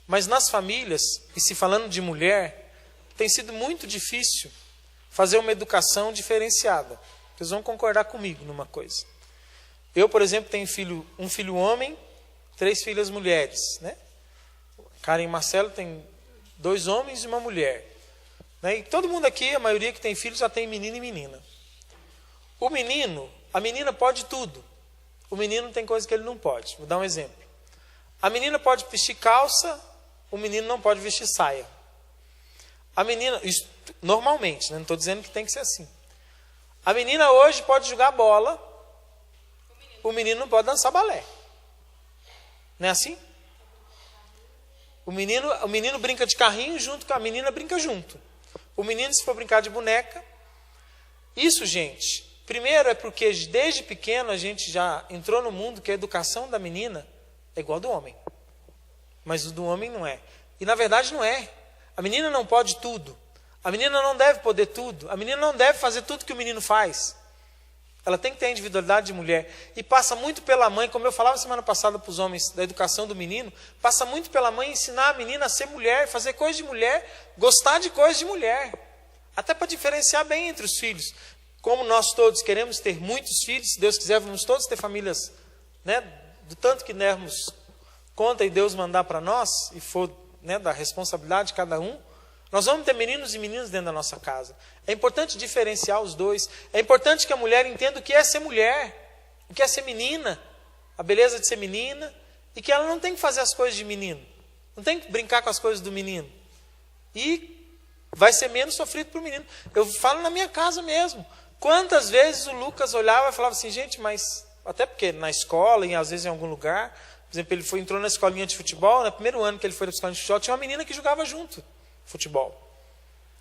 mas nas famílias, e se falando de mulher, tem sido muito difícil fazer uma educação diferenciada. Vocês vão concordar comigo numa coisa. Eu, por exemplo, tenho um filho homem, 3 filhas mulheres, né? Karen e Marcelo tem 2 homens e uma mulher. Né? E todo mundo aqui, a maioria que tem filho, já tem menino e menina. O menino, a menina pode tudo. O menino tem coisa que ele não pode. Vou dar um exemplo. A menina pode vestir calça, o menino não pode vestir saia. A menina, isso, normalmente, né? Não estou dizendo que tem que ser assim. A menina hoje pode jogar bola, o menino não pode dançar balé. Não é assim? O menino brinca de carrinho junto com a menina, brinca junto. O menino, se for brincar de boneca. Isso, gente, primeiro é porque desde pequeno a gente já entrou no mundo que a educação da menina é igual ao do homem. Mas o do homem não é. E na verdade não é. A menina não pode tudo. A menina não deve poder tudo. A menina não deve fazer tudo que o menino faz. Ela tem que ter a individualidade de mulher. E passa muito pela mãe, como eu falava semana passada para os homens da educação do menino, passa muito pela mãe ensinar a menina a ser mulher, fazer coisa de mulher, gostar de coisa de mulher. Até para diferenciar bem entre os filhos. Como nós todos queremos ter muitos filhos, se Deus quiser, vamos todos ter famílias, né, do tanto que dermos conta e Deus mandar para nós, e for, né, da responsabilidade de cada um, nós vamos ter meninos e meninas dentro da nossa casa. É importante diferenciar os dois. É importante que a mulher entenda o que é ser mulher, o que é ser menina, a beleza de ser menina, e que ela não tem que fazer as coisas de menino, não tem que brincar com as coisas do menino. E vai ser menos sofrido para o menino. Eu falo na minha casa mesmo. Quantas vezes o Lucas olhava e falava assim, gente, mas... Até porque na escola, e às vezes em algum lugar, por exemplo, ele entrou na escolinha de futebol, no primeiro ano que ele foi na escolinha de futebol, tinha uma menina que jogava junto futebol.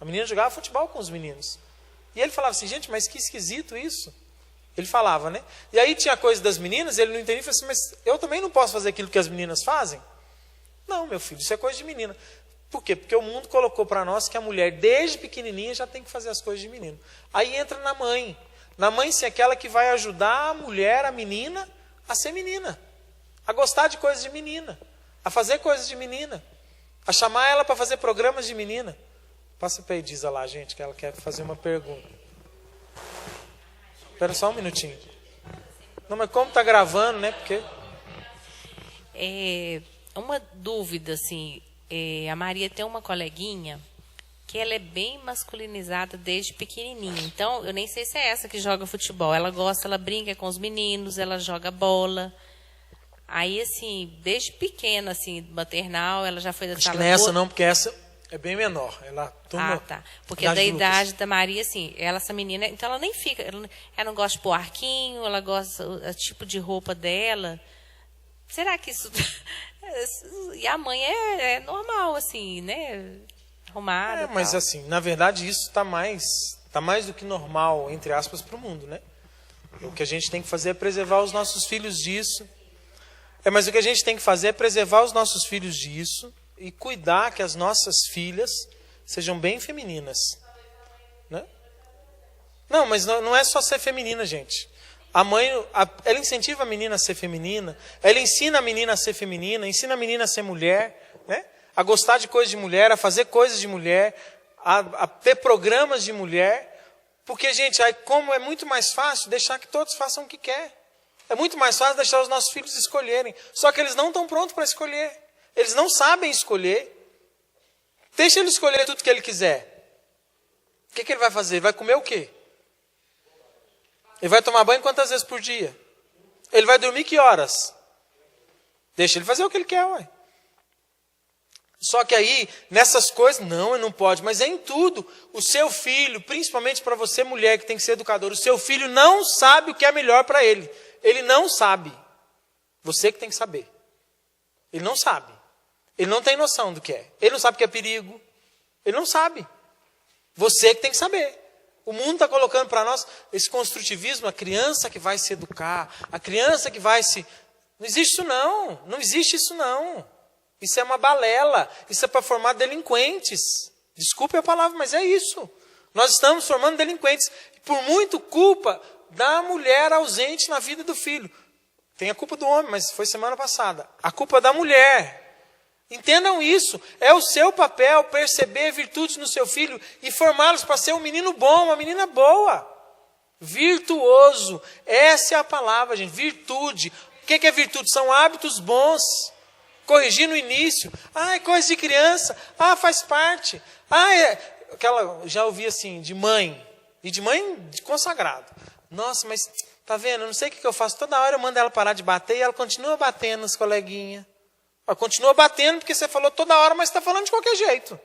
A menina jogava futebol com os meninos. E ele falava assim, gente, mas que esquisito isso. Ele falava, né? E aí tinha coisa das meninas, ele não entendia, e falava assim, mas eu também não posso fazer aquilo que as meninas fazem? Não, meu filho, isso é coisa de menina. Por quê? Porque o mundo colocou para nós que a mulher, desde pequenininha, já tem que fazer as coisas de menino. Aí entra na mãe. Na mãe, sim, aquela que vai ajudar a mulher, a menina, a ser menina. A gostar de coisas de menina. A fazer coisas de menina. A chamar ela para fazer programas de menina. Passa para a Edisa lá, gente, que ela quer fazer uma pergunta. Espera só um minutinho. Não, mas como está gravando, né? Porque... Uma dúvida, assim, a Maria tem uma coleguinha que ela é bem masculinizada desde pequenininha. Então, eu nem sei se é essa que joga futebol. Ela gosta, ela brinca com os meninos, ela joga bola. Aí, assim, desde pequena, assim, maternal, ela já foi da Acho sala... que não é essa não, porque essa é bem menor. Ela turma, tá. Porque da idade da Maria, assim, essa menina... Então, ela nem fica... Ela não gosta de pôr arquinho, ela gosta... O tipo de roupa dela... Será que isso... E a mãe é normal, assim, né? Arrumada. mas assim, na verdade, isso está mais Está mais do que normal, entre aspas, para o mundo, né? O que a gente tem que fazer é preservar os nossos filhos disso. Mas o que a gente tem que fazer é preservar os nossos filhos disso e cuidar que as nossas filhas sejam bem femininas. Né? Não, mas não é só ser feminina, gente. A mãe, ela incentiva a menina a ser feminina, ela ensina a menina a ser feminina, ensina a menina a ser mulher, né? A gostar de coisas de mulher, a fazer coisas de mulher, a ter programas de mulher. Porque, gente, aí como é muito mais fácil deixar que todos façam o que quer. É muito mais fácil deixar os nossos filhos escolherem. Só que eles não estão prontos para escolher. Eles não sabem escolher. Deixa ele escolher tudo que ele quiser. O que ele vai fazer? Ele vai comer o quê? Ele vai tomar banho quantas vezes por dia? Ele vai dormir que horas? Deixa ele fazer o que ele quer, ué. Só que aí, nessas coisas, não, ele não pode, mas é em tudo. O seu filho, principalmente para você mulher que tem que ser educadora, o seu filho não sabe o que é melhor para ele. Ele não sabe. Você que tem que saber. Ele não sabe. Ele não tem noção do que é. Ele não sabe o que é perigo. Ele não sabe. Você que tem que saber. O mundo está colocando para nós esse construtivismo, a criança que vai se educar, a criança que vai se... Não existe isso não. Não existe isso não. Isso é uma balela. Isso é para formar delinquentes. Desculpe a palavra, mas é isso. Nós estamos formando delinquentes. Por muito culpa da mulher ausente na vida do filho. Tem a culpa do homem, mas foi semana passada. A culpa da mulher. Entendam isso. É o seu papel perceber virtudes no seu filho e formá-los para ser um menino bom, uma menina boa. Virtuoso. Essa é a palavra, gente. Virtude. O que é virtude? São hábitos bons. Corrigir no início. É coisa de criança. Faz parte. Já ouvi assim, de mãe. E de mãe de consagrado. Nossa, mas tá vendo? Eu não sei o que eu faço. Toda hora eu mando ela parar de bater e ela continua batendo nos coleguinhas. Ela continua batendo porque você falou toda hora, mas está falando de qualquer jeito.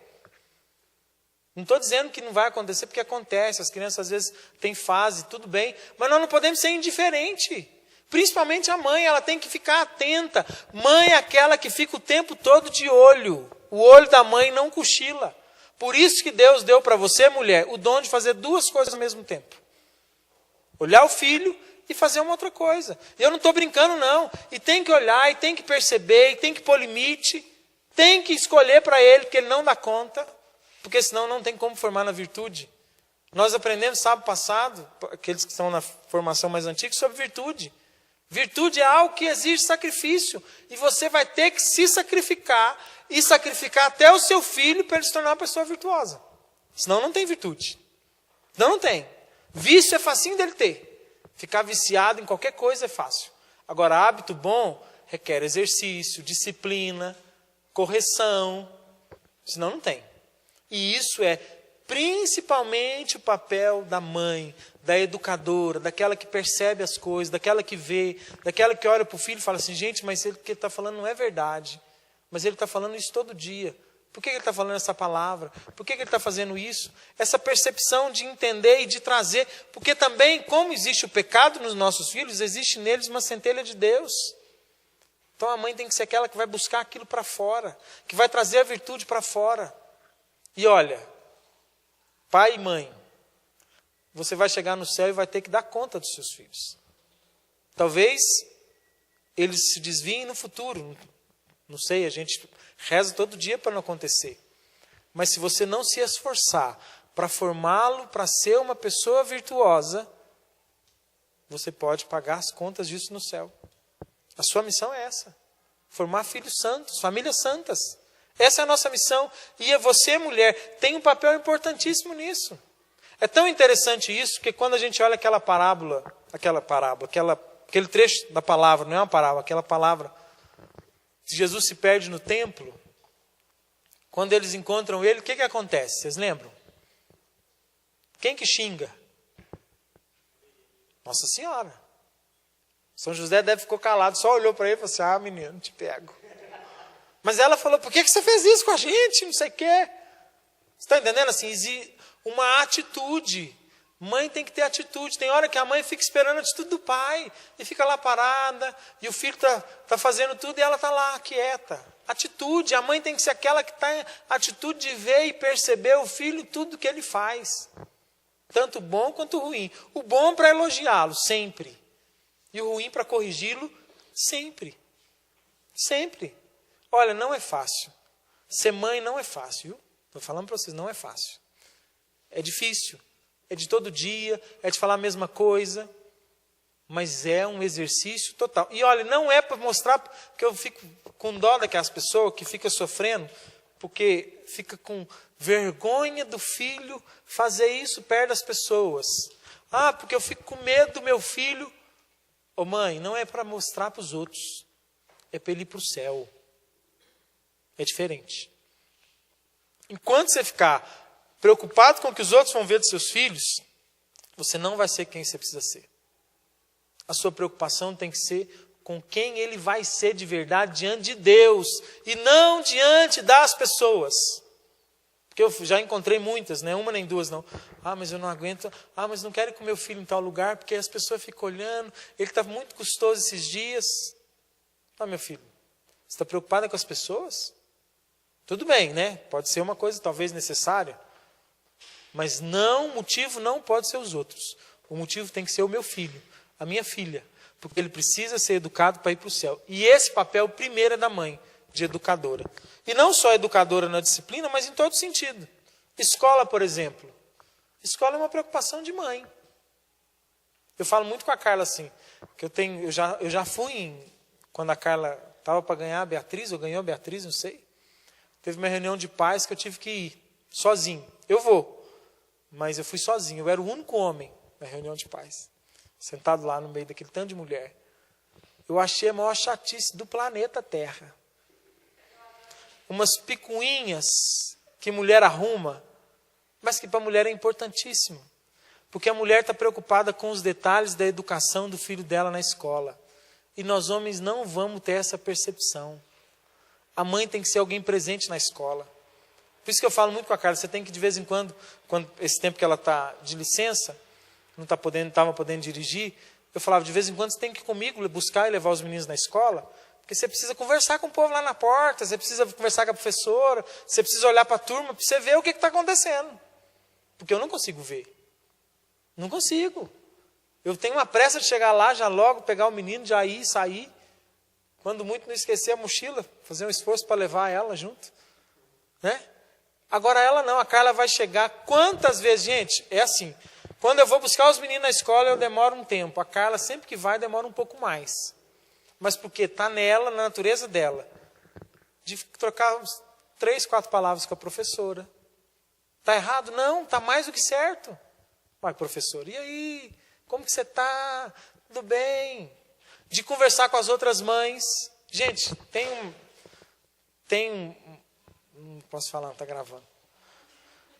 Não estou dizendo que não vai acontecer, porque acontece. As crianças às vezes têm fase, tudo bem. Mas nós não podemos ser indiferentes. Principalmente a mãe, ela tem que ficar atenta. Mãe é aquela que fica o tempo todo de olho. O olho da mãe não cochila. Por isso que Deus deu para você, mulher, o dom de fazer duas coisas ao mesmo tempo. Olhar o filho e fazer uma outra coisa. E eu não estou brincando, não. E tem que olhar, e tem que perceber, e tem que pôr limite. Tem que escolher para ele, porque ele não dá conta. Porque senão não tem como formar na virtude. Nós aprendemos sábado passado, aqueles que estão na formação mais antiga, sobre virtude. Virtude é algo que exige sacrifício. E você vai ter que se sacrificar e sacrificar até o seu filho para ele se tornar uma pessoa virtuosa. Senão não tem virtude. Não tem. Vício é facinho dele ter. Ficar viciado em qualquer coisa é fácil. Agora, hábito bom requer exercício, disciplina, correção. Senão não tem. E isso é principalmente o papel da mãe, da educadora, daquela que percebe as coisas, daquela que vê, daquela que olha para o filho e fala assim, gente, mas o que ele está falando não é verdade. Mas ele está falando isso todo dia. Por que ele está falando essa palavra? Por que ele está fazendo isso? Essa percepção de entender e de trazer. Porque também, como existe o pecado nos nossos filhos, existe neles uma centelha de Deus. Então a mãe tem que ser aquela que vai buscar aquilo para fora, que vai trazer a virtude para fora. E olha, pai e mãe, você vai chegar no céu e vai ter que dar conta dos seus filhos. Talvez eles se desviem no futuro. Não sei, a gente reza todo dia para não acontecer. Mas se você não se esforçar para formá-lo para ser uma pessoa virtuosa, você pode pagar as contas disso no céu. A sua missão é essa. Formar filhos santos, famílias santas. Essa é a nossa missão. E você, mulher, tem um papel importantíssimo nisso. É tão interessante isso, que quando a gente olha aquele trecho da palavra, não é uma parábola, aquela palavra, se Jesus se perde no templo, quando eles encontram ele, o que acontece? Vocês lembram? Quem que xinga? Nossa Senhora. São José ficou calado, só olhou para ele e falou assim, menino, te pego. Mas ela falou, por que você fez isso com a gente? Não sei o quê. Você está entendendo? Assim, uma atitude. Mãe tem que ter atitude. Tem hora que a mãe fica esperando a atitude do pai. E fica lá parada. E o filho está fazendo tudo e ela está lá, quieta. Atitude. A mãe tem que ser aquela que está em atitude de ver e perceber o filho tudo que ele faz. Tanto o bom quanto o ruim. O bom para elogiá-lo, sempre. E o ruim para corrigi-lo, sempre. Sempre. Olha, não é fácil. Ser mãe não é fácil, viu? Estou falando para vocês, não é fácil. É difícil. É de todo dia, é de falar a mesma coisa. Mas é um exercício total. E olha, não é para mostrar, porque eu fico com dó daquelas pessoas que ficam sofrendo, porque fica com vergonha do filho fazer isso perto das pessoas. Ah, porque eu fico com medo do meu filho. Ô mãe, não é para mostrar para os outros. É para ele ir para o céu. É diferente. Enquanto você ficar preocupado com o que os outros vão ver dos seus filhos, você não vai ser quem você precisa ser. A sua preocupação tem que ser com quem ele vai ser de verdade diante de Deus e não diante das pessoas. Porque eu já encontrei muitas, né? Uma nem duas não. Ah, mas eu não aguento. Ah, mas não quero ir com meu filho em tal lugar porque as pessoas ficam olhando. Ele está muito custoso esses dias. Ah, meu filho, você está preocupada com as pessoas? Tudo bem, né? Pode ser uma coisa talvez necessária. Mas não, o motivo não pode ser os outros. O motivo tem que ser o meu filho, a minha filha. Porque ele precisa ser educado para ir para o céu. E esse papel primeiro é da mãe, de educadora. E não só educadora na disciplina, mas em todo sentido. Escola, por exemplo. Escola é uma preocupação de mãe. Eu falo muito com a Carla assim, que eu já fui quando a Carla estava para ganhar a Beatriz, ou ganhou a Beatriz, não sei. Teve uma reunião de pais que eu tive que ir, sozinho. Eu vou, mas eu fui sozinho. Eu era o único homem na reunião de pais, sentado lá no meio daquele tanto de mulher. Eu achei a maior chatice do planeta Terra. Umas picuinhas que mulher arruma, mas que para a mulher é importantíssimo. Porque a mulher está preocupada com os detalhes da educação do filho dela na escola. E nós homens não vamos ter essa percepção. A mãe tem que ser alguém presente na escola. Por isso que eu falo muito com a Carla, você tem que de vez em quando esse tempo que ela está de licença, não estava podendo dirigir, eu falava, de vez em quando você tem que ir comigo buscar e levar os meninos na escola, porque você precisa conversar com o povo lá na porta, você precisa conversar com a professora, você precisa olhar para a turma para você ver o que está acontecendo. Porque eu não consigo ver. Não consigo. Eu tenho uma pressa de chegar lá, já logo pegar o menino, já ir, sair. Quando muito não esquecer a mochila, fazer um esforço para levar ela junto. Né? Agora ela não, a Carla vai chegar. Quantas vezes, gente, é assim. Quando eu vou buscar os meninos na escola, eu demoro um tempo. A Carla, sempre que vai, demora um pouco mais. Mas porque está nela, na natureza dela. De trocar 3, 4 palavras com a professora. Está errado? Não, está mais do que certo. Vai, professor, e aí? Como que você está? Tudo bem? De conversar com as outras mães. Gente, não posso falar, não está gravando.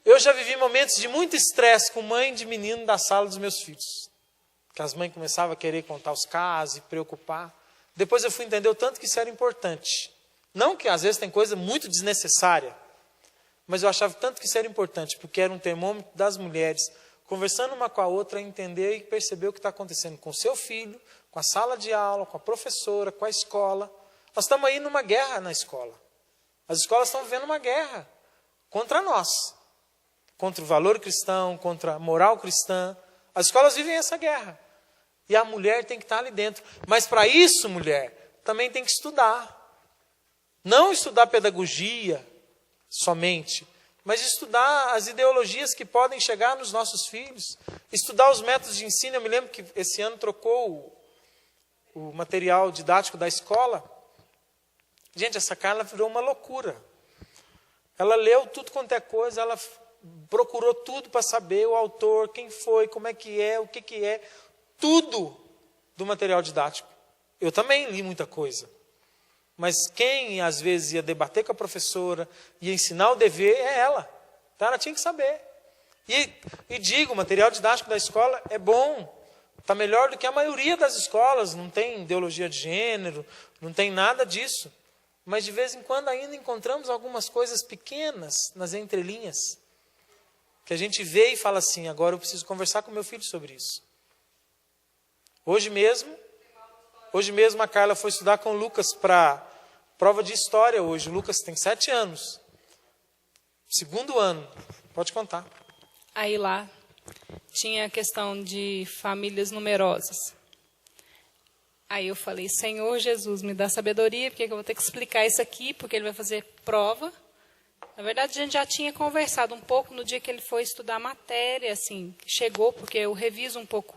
Eu já vivi momentos de muito estresse com mãe de menino da sala dos meus filhos. Que as mães começavam a querer contar os casos e preocupar. Depois eu fui entender o tanto que isso era importante. Não que às vezes tem coisa muito desnecessária. Mas eu achava tanto que isso era importante. Porque era um termômetro das mulheres conversando uma com a outra, entender e perceber o que está acontecendo com o seu filho, com a sala de aula, com a professora, com a escola. Nós estamos aí numa guerra na escola. As escolas estão vivendo uma guerra contra nós. Contra o valor cristão, contra a moral cristã. As escolas vivem essa guerra. E a mulher tem que estar ali dentro. Mas para isso, mulher, também tem que estudar. Não estudar pedagogia somente, mas estudar as ideologias que podem chegar nos nossos filhos. Estudar os métodos de ensino. Eu me lembro que esse ano trocou o material didático da escola. Gente, essa Carla virou uma loucura. Ela leu tudo quanto é coisa, ela procurou tudo para saber o autor, quem foi, como é que é, o que que é. Tudo do material didático. Eu também li muita coisa. Mas quem às vezes ia debater com a professora, ia ensinar o dever, é ela. Então ela tinha que saber. E digo, o material didático da escola é bom. Está melhor do que a maioria das escolas. Não tem ideologia de gênero, não tem nada disso. Mas de vez em quando ainda encontramos algumas coisas pequenas nas entrelinhas. Que a gente vê e fala assim, agora eu preciso conversar com meu filho sobre isso. Hoje mesmo a Carla foi estudar com o Lucas para prova de história hoje. O Lucas tem 7 anos. 2º ano. Pode contar. Aí lá, tinha a questão de famílias numerosas. Aí eu falei, Senhor Jesus, me dá sabedoria, porque eu vou ter que explicar isso aqui, porque ele vai fazer prova. Na verdade, a gente já tinha conversado um pouco no dia que ele foi estudar a matéria, assim, chegou, porque eu reviso um pouco.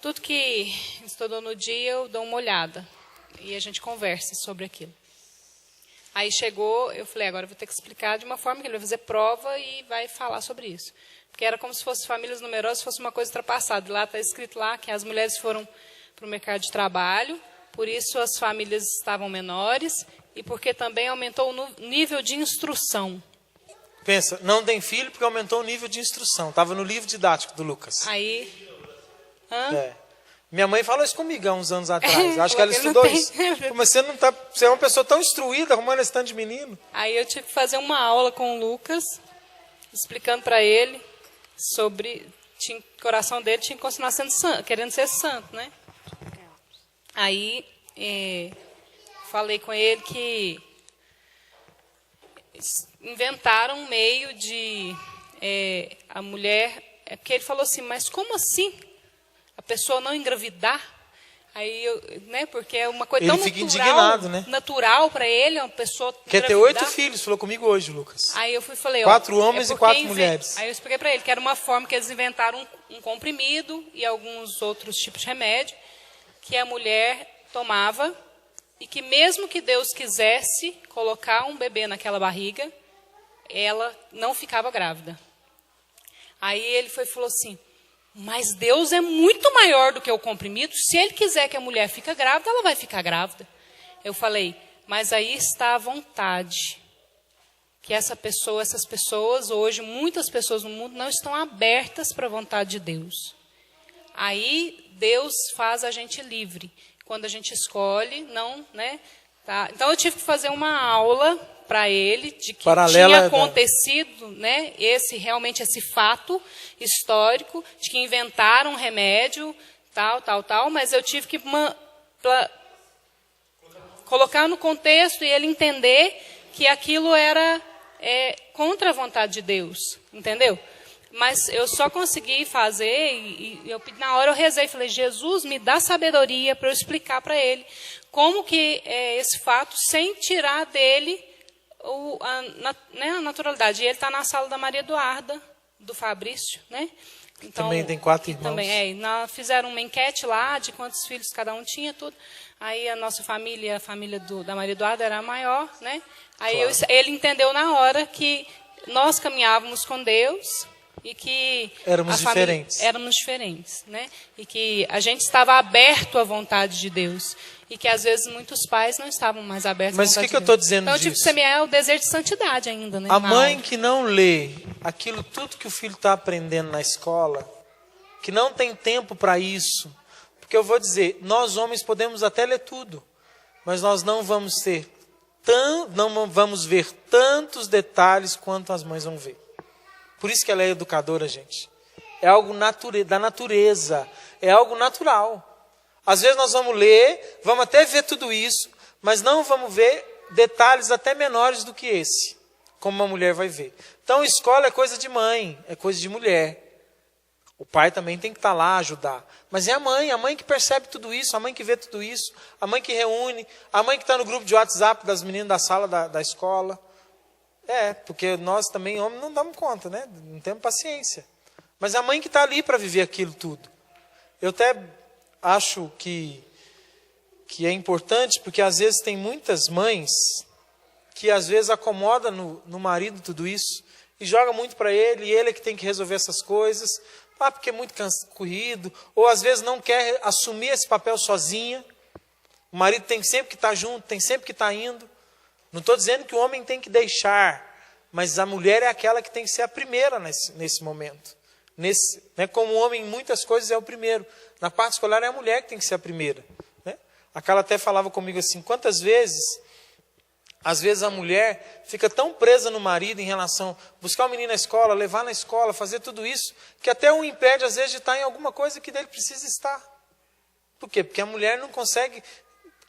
Tudo que estudou no dia, eu dou uma olhada. E a gente conversa sobre aquilo. Aí chegou, eu falei, agora eu vou ter que explicar de uma forma que ele vai fazer prova e vai falar sobre isso. Porque era como se fosse famílias numerosas, fosse uma coisa ultrapassada. Lá está escrito lá que as mulheres foram para o mercado de trabalho, por isso as famílias estavam menores e porque também aumentou o nível de instrução. Pensa, não tem filho porque aumentou o nível de instrução. Estava no livro didático do Lucas. Aí... Minha mãe falou isso comigo há uns anos atrás. Acho que ela estudou isso. Mas você é uma pessoa tão instruída, arrumando esse tanto de menino. Aí eu tive que fazer uma aula com o Lucas, explicando para ele sobre... o coração dele tinha que continuar sendo santo, querendo ser santo, né? Aí falei com ele que inventaram um meio de a mulher... Porque ele falou assim, mas como assim? A pessoa não engravidar? Aí porque é uma coisa ele tão fica natural, indignado, né? Natural para ele, uma pessoa Quer ter 8 filhos, falou comigo hoje, Lucas. Aí eu falei, 4 homens e 4 mulheres. Aí eu expliquei para ele que era uma forma que eles inventaram um comprimido e alguns outros tipos de remédio que a mulher tomava e que mesmo que Deus quisesse colocar um bebê naquela barriga, ela não ficava grávida. Aí ele falou assim, mas Deus é muito maior do que o comprimido. Se Ele quiser que a mulher fique grávida, ela vai ficar grávida. Eu falei, mas aí está a vontade. Que essas pessoas hoje, muitas pessoas no mundo, não estão abertas para a vontade de Deus. Aí Deus faz a gente livre. Quando a gente escolhe, não, né? Tá? Então eu tive que fazer uma aula para ele de que tinha acontecido, né, realmente esse fato histórico de que inventaram um remédio, tal, mas eu tive que colocar no contexto e ele entender que aquilo era contra a vontade de Deus, entendeu? Mas eu só consegui fazer e na hora eu rezei, falei, Jesus, me dá sabedoria para eu explicar para ele como que é esse fato sem tirar dele a naturalidade. E ele está na sala da Maria Eduarda, do Fabrício, né? Então, também tem 4 irmãos. Também, fizeram uma enquete lá de quantos filhos cada um tinha, tudo. Aí a nossa família, a família da Maria Eduarda era a maior, né? Aí claro. Ele entendeu na hora que nós caminhávamos com Deus e que éramos diferentes, né? E que a gente estava aberto à vontade de Deus. E que, às vezes, muitos pais não estavam mais abertos à vontade de Deus. Mas o que eu estou dizendo disso? Então, tipo, semear o desejo de santidade ainda, né? A mãe que não lê aquilo tudo que o filho está aprendendo na escola, que não tem tempo para isso, porque eu vou dizer, nós homens podemos até ler tudo, mas nós não vamos ver tantos detalhes quanto as mães vão ver. Por isso que ela é educadora, gente. É algo da natureza, é algo natural. Às vezes nós vamos ler, vamos até ver tudo isso, mas não vamos ver detalhes até menores do que esse, como uma mulher vai ver. Então, escola é coisa de mãe, é coisa de mulher. O pai também tem que estar lá, ajudar. Mas é a mãe que percebe tudo isso, a mãe que vê tudo isso, a mãe que reúne, a mãe que está no grupo de WhatsApp das meninas da sala da escola. Porque nós também, homens, não damos conta, né? Não temos paciência. Mas a mãe que está ali para viver aquilo tudo. Eu até acho que é importante, porque às vezes tem muitas mães que às vezes acomoda no marido tudo isso e joga muito para ele, e ele é que tem que resolver essas coisas, porque é muito corrido, ou às vezes não quer assumir esse papel sozinha. O marido tem sempre que estar junto, tem sempre que estar indo. Não estou dizendo que o homem tem que deixar, mas a mulher é aquela que tem que ser a primeira nesse momento. Como o homem em muitas coisas é o primeiro. Na parte escolar é a mulher que tem que ser a primeira. Né? A Carla até falava comigo assim, quantas vezes, às vezes a mulher fica tão presa no marido em relação a buscar o menino na escola, levar na escola, fazer tudo isso, que até o impede às vezes de estar em alguma coisa que dele precisa estar. Por quê? Porque a mulher não consegue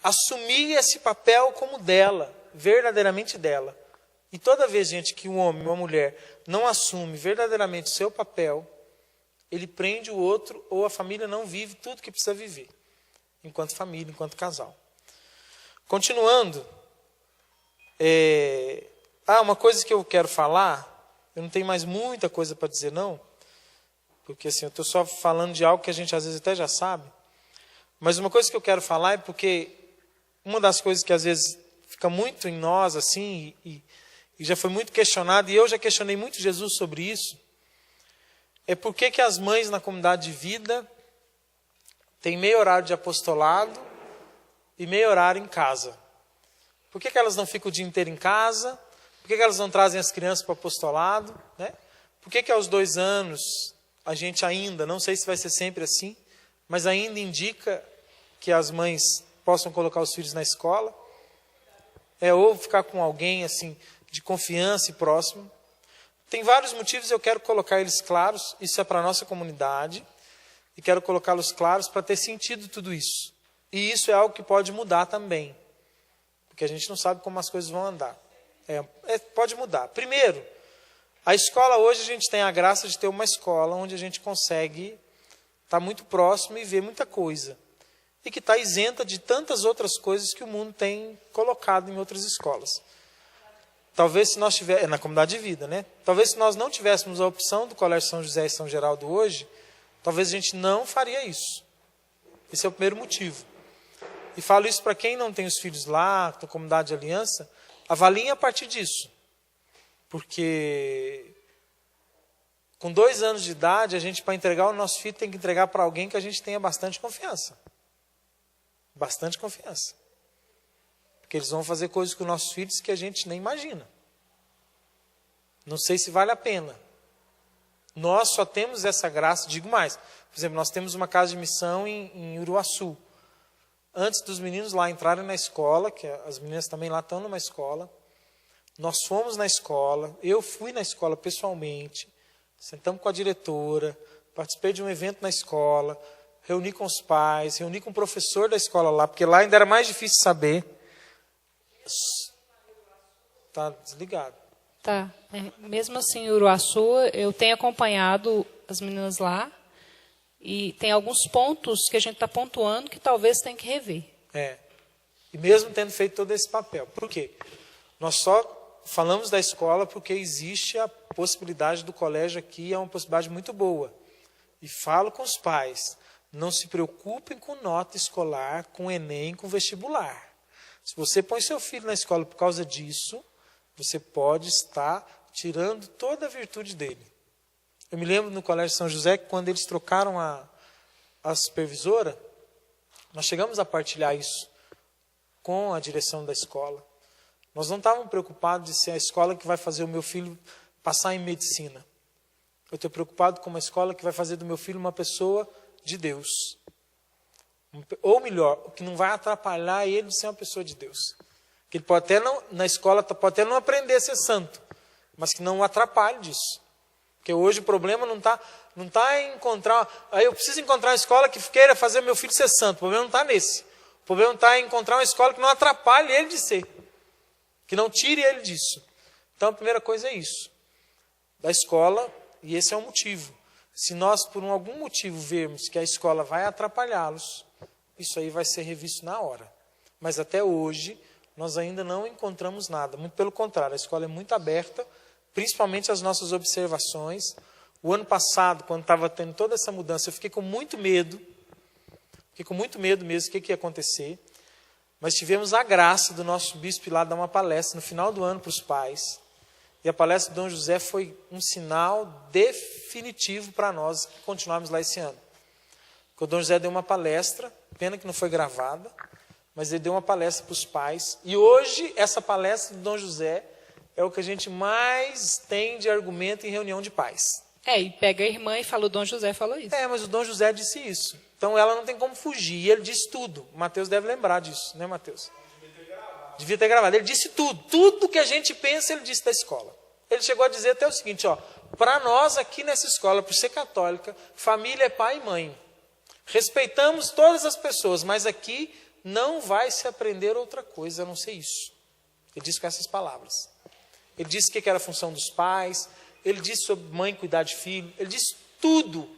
assumir esse papel como dela, verdadeiramente dela. E toda vez, gente, que um homem ou uma mulher não assume verdadeiramente o seu papel, ele prende o outro, ou a família não vive tudo que precisa viver, enquanto família, enquanto casal. Continuando, uma coisa que eu quero falar, eu não tenho mais muita coisa para dizer não, porque assim, eu estou só falando de algo que a gente às vezes até já sabe, mas uma coisa que eu quero falar é porque uma das coisas que às vezes fica muito em nós, assim, e já foi muito questionado, e eu já questionei muito Jesus sobre isso, é por que as mães na comunidade de vida têm meio horário de apostolado e meio horário em casa. Por que elas não ficam o dia inteiro em casa? Por que elas não trazem as crianças para o apostolado? Né? Por que aos 2 anos a gente ainda, não sei se vai ser sempre assim, mas ainda indica que as mães possam colocar os filhos na escola? Ou ficar com alguém assim de confiança e próximo. Tem vários motivos, eu quero colocar eles claros, isso é para a nossa comunidade, e quero colocá-los claros para ter sentido tudo isso. E isso é algo que pode mudar também, porque a gente não sabe como as coisas vão andar. Pode mudar. Primeiro, a escola hoje, a gente tem a graça de ter uma escola onde a gente consegue estar muito próximo e ver muita coisa. E que está isenta de tantas outras coisas que o mundo tem colocado em outras escolas. Talvez se nós tivéssemos, na comunidade de vida, né? Talvez se nós não tivéssemos a opção do Colégio São José e São Geraldo hoje, talvez a gente não faria isso. Esse é o primeiro motivo. E falo isso para quem não tem os filhos lá, na comunidade de aliança, avaliem a partir disso. Porque com 2 anos de idade, a gente, para entregar o nosso filho, tem que entregar para alguém que a gente tenha bastante confiança. Bastante confiança. Porque eles vão fazer coisas com os nossos filhos que a gente nem imagina. Não sei se vale a pena. Nós só temos essa graça, digo mais. Por exemplo, nós temos uma casa de missão em Uruaçu. Antes dos meninos lá entrarem na escola, que as meninas também lá estão numa escola, nós fomos na escola, eu fui na escola pessoalmente, sentamos com a diretora, participei de um evento na escola, reuni com os pais, reuni com o professor da escola lá, porque lá ainda era mais difícil saber. Está desligado. Tá. Mesmo assim, em Uruaçu, eu tenho acompanhado as meninas lá e tem alguns pontos que a gente está pontuando que talvez tenha que rever. E mesmo tendo feito todo esse papel. Por quê? Nós só falamos da escola porque existe a possibilidade do colégio aqui, é uma possibilidade muito boa. E falo com os pais, não se preocupem com nota escolar, com Enem, com vestibular. Se você põe seu filho na escola por causa disso, você pode estar tirando toda a virtude dele. Eu me lembro no Colégio São José que quando eles trocaram a supervisora, nós chegamos a partilhar isso com a direção da escola. Nós não estávamos preocupados de ser a escola que vai fazer o meu filho passar em medicina. Eu estou preocupado com uma escola que vai fazer do meu filho uma pessoa de Deus. Ou melhor, que não vai atrapalhar ele de ser uma pessoa de Deus. Que ele pode até não, na escola pode até não aprender a ser santo, mas que não o atrapalhe disso. Porque hoje o problema não está em encontrar... Aí eu preciso encontrar uma escola que queira fazer meu filho ser santo. O problema não está nesse. O problema está em encontrar uma escola que não atrapalhe ele de ser. Que não tire ele disso. Então a primeira coisa é isso. Da escola, e esse é o motivo. Se nós, por algum motivo, vermos que a escola vai atrapalhá-los, isso aí vai ser revisto na hora. Mas até hoje, nós ainda não encontramos nada. Muito pelo contrário, a escola é muito aberta, principalmente as nossas observações. O ano passado, quando estava tendo toda essa mudança, eu fiquei com muito medo. Fiquei com muito medo mesmo do que ia acontecer. Mas tivemos a graça do nosso bispo ir lá dar uma palestra no final do ano para os pais. E a palestra do Dom José foi um sinal definitivo para nós que continuarmos lá esse ano. Porque o Dom José deu uma palestra, pena que não foi gravada, mas ele deu uma palestra para os pais. E hoje, essa palestra do Dom José é o que a gente mais tem de argumento em reunião de pais. E pega a irmã e fala, o Dom José falou isso. Mas o Dom José disse isso. Então ela não tem como fugir. E ele disse tudo. O Mateus deve lembrar disso, né, Mateus? Devia ter gravado. Ele disse tudo. Tudo que a gente pensa, ele disse da escola. Ele chegou a dizer até o seguinte, para nós aqui nessa escola, por ser católica, família é pai e mãe. Respeitamos todas as pessoas, mas aqui não vai se aprender outra coisa a não ser isso. Ele disse com essas palavras. Ele disse o que era a função dos pais, ele disse sobre mãe cuidar de filho, ele disse tudo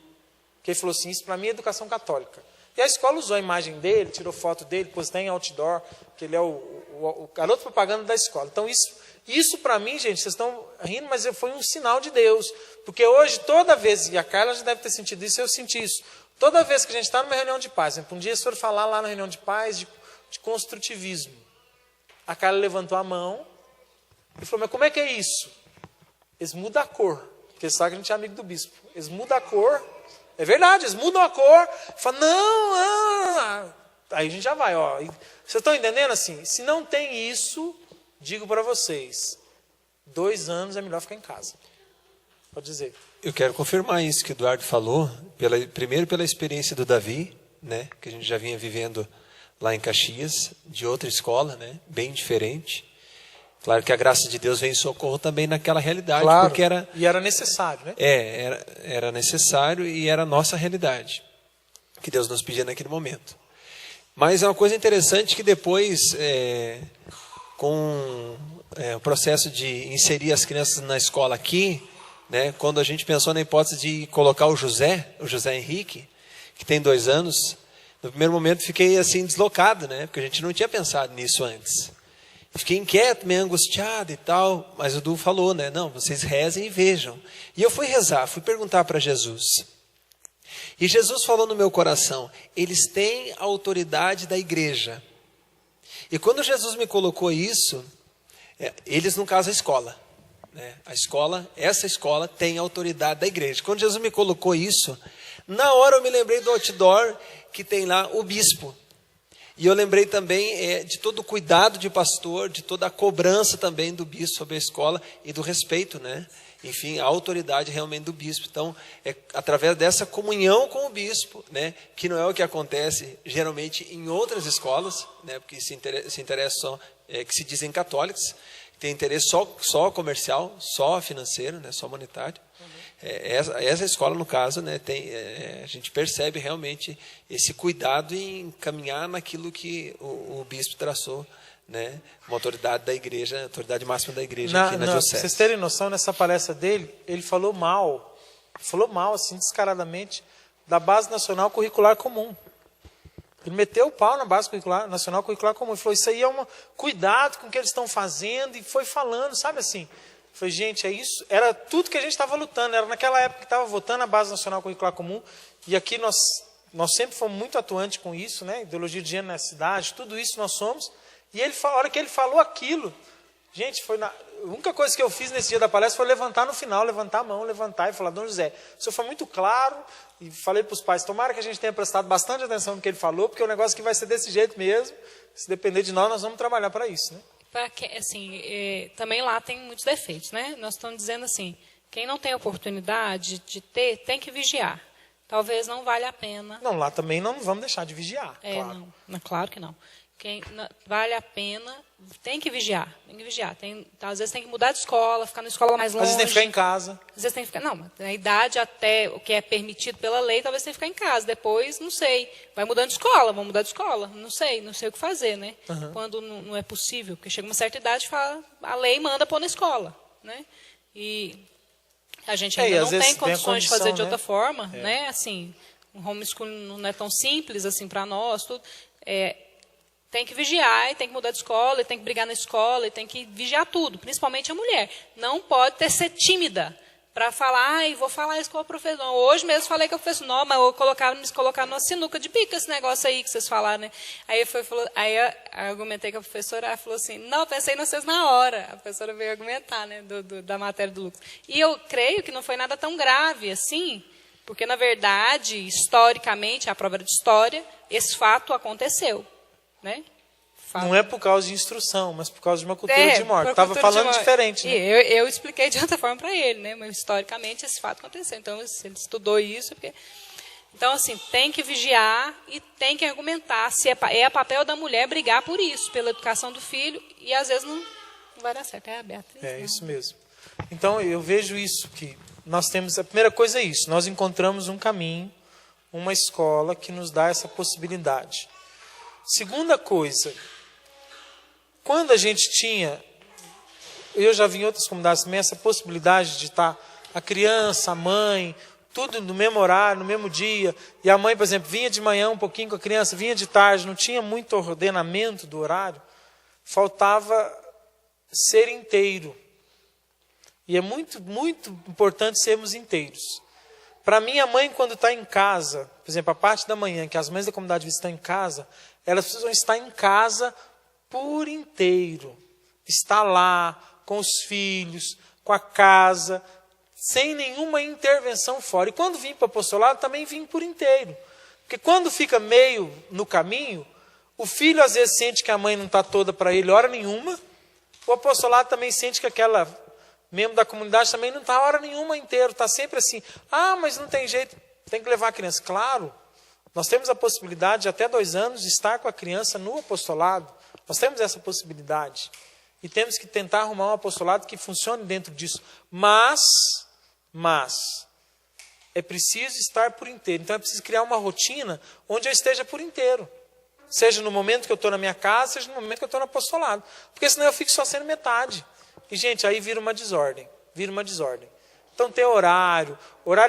Porque ele falou assim, isso para mim é educação católica. E a escola usou a imagem dele, tirou foto dele, pôs até em outdoor, que ele é o garoto propaganda da escola. Então isso para mim, gente, vocês estão rindo, mas foi um sinal de Deus. Porque hoje, toda vez, e a Carla já deve ter sentido isso, eu senti isso. Toda vez que a gente está numa reunião de paz, um dia eles foram falar lá na reunião de paz de construtivismo. A Carla levantou a mão e falou, mas como é que é isso? Eles mudam a cor, porque eles sabem que a gente é amigo do bispo. Eles mudam a cor, é verdade, eles mudam a cor, falam, não, aí a gente já vai, ó. Vocês estão entendendo assim? Se não tem isso, digo para vocês, 2 anos é melhor ficar em casa. Pode dizer. Eu quero confirmar isso que o Eduardo falou, primeiro pela experiência do Davi, né, que a gente já vinha vivendo lá em Caxias, de outra escola, né, bem diferente. Claro que a graça de Deus vem em socorro também naquela realidade, Claro, porque era necessário, né? era necessário e era a nossa realidade, que Deus nos pedia naquele momento. Mas é uma coisa interessante que depois, com o processo de inserir as crianças na escola aqui, né, quando a gente pensou na hipótese de colocar o José Henrique, que tem 2 anos, no primeiro momento fiquei assim deslocado, né, porque a gente não tinha pensado nisso antes. Fiquei inquieto, meio angustiado e tal, mas o Du falou, né, não, vocês rezem e vejam. E eu fui rezar, fui perguntar para Jesus. E Jesus falou no meu coração, eles têm a autoridade da igreja. E quando Jesus me colocou isso, eles, no caso, a escola. Né? Essa escola tem a autoridade da igreja. Quando Jesus me colocou isso, na hora eu me lembrei do outdoor que tem lá o bispo. E eu lembrei também de todo o cuidado de pastor, de toda a cobrança também do bispo sobre a escola e do respeito, né? Enfim, a autoridade realmente do bispo. Então, é através dessa comunhão com o bispo, né? Que não é o que acontece geralmente em outras escolas, né? Porque se interessa só, que se dizem católicos, tem interesse só comercial, só financeiro, né? Só monetário. Essa escola, no caso, né, a gente percebe realmente esse cuidado em caminhar naquilo que o bispo traçou, né, uma autoridade da igreja, autoridade máxima da igreja aqui na diocese. Vocês terem noção, nessa palestra dele, ele falou mal assim, descaradamente, da Base Nacional Curricular Comum. Ele meteu o pau na Base Nacional Curricular Comum. Ele falou, isso aí é cuidado com o que eles estão fazendo, e foi falando, sabe assim... Falei, gente, é isso, era tudo que a gente estava lutando, era naquela época que estava votando a Base Nacional Curricular Comum, e aqui nós sempre fomos muito atuantes com isso, né? Ideologia de gênero na cidade, tudo isso nós somos, e a hora que ele falou aquilo, gente, a única coisa que eu fiz nesse dia da palestra foi levantar no final, levantar a mão, levantar e falar, Dom José, o senhor foi muito claro, e falei para os pais, tomara que a gente tenha prestado bastante atenção no que ele falou, porque o negócio que vai ser desse jeito mesmo, se depender de nós vamos trabalhar para isso, né? Assim, também lá tem muitos defeitos, né? Nós estamos dizendo assim, quem não tem oportunidade de ter, tem que vigiar. Talvez não valha a pena. Não, lá também não vamos deixar de vigiar, claro. Não, claro que não. Vale a pena, tem que vigiar. Às vezes tem que mudar de escola, ficar na escola mais longe. Às vezes tem que ficar em casa. Às vezes tem que ficar... Não, a idade até o que é permitido pela lei, talvez tem que ficar em casa. Depois, não sei. Vai mudando de escola, vamos mudar de escola. Não sei o que fazer, né? Uhum. Quando não é possível. Porque chega uma certa idade, a lei manda pôr na escola, né? E a gente ainda não tem condições de fazer de outra forma, né? Assim, o homeschooling não é tão simples assim para nós, tudo. Tem que vigiar, e tem que mudar de escola, e tem que brigar na escola, e tem que vigiar tudo, principalmente a mulher. Não pode ser tímida para falar, vou falar isso com a professora. Hoje mesmo falei com a professora, não, mas me colocaram numa sinuca de bico esse negócio aí que vocês falaram, né? Aí eu argumentei com a professora, ela falou assim, não, pensei em vocês na hora. A professora veio argumentar, né, da matéria do Lucas. E eu creio que não foi nada tão grave assim, porque, na verdade, historicamente, a prova de história, esse fato aconteceu. Né? Não é por causa de instrução, mas por causa de uma cultura de morte. Estava falando diferente. Né? Eu expliquei de outra forma para ele, né? Mas historicamente esse fato aconteceu. Então, se ele estudou isso... Então, assim, tem que vigiar e tem que argumentar. Se é papel da mulher brigar por isso, pela educação do filho, e às vezes não vai dar certo. É a Beatriz. Isso mesmo. Então, eu vejo isso, que nós temos... A primeira coisa é isso, nós encontramos um caminho, uma escola que nos dá essa possibilidade. Segunda coisa, quando a gente tinha, eu já vi em outras comunidades também, essa possibilidade de estar a criança, a mãe, tudo no mesmo horário, no mesmo dia. E a mãe, por exemplo, vinha de manhã um pouquinho com a criança, vinha de tarde, não tinha muito ordenamento do horário. Faltava ser inteiro. E é muito, muito importante sermos inteiros. Para mim, a mãe, quando está em casa, por exemplo, a parte da manhã, que as mães da comunidade estão em casa, elas precisam estar em casa por inteiro. Estar lá, com os filhos, com a casa, sem nenhuma intervenção fora. E quando vim para o apostolado, também vim por inteiro. Porque quando fica meio no caminho, o filho às vezes sente que a mãe não está toda para ele hora nenhuma. O apostolado também sente que aquela membro da comunidade também não está hora nenhuma inteiro. Está sempre assim, mas não tem jeito, tem que levar a criança. Claro, nós temos a possibilidade de até 2 anos de estar com a criança no apostolado. Nós temos essa possibilidade. E temos que tentar arrumar um apostolado que funcione dentro disso. Mas é preciso estar por inteiro. Então é preciso criar uma rotina onde eu esteja por inteiro. Seja no momento que eu estou na minha casa, seja no momento que eu estou no apostolado. Porque senão eu fico só sendo metade. E, gente, aí vira uma desordem. Então ter horário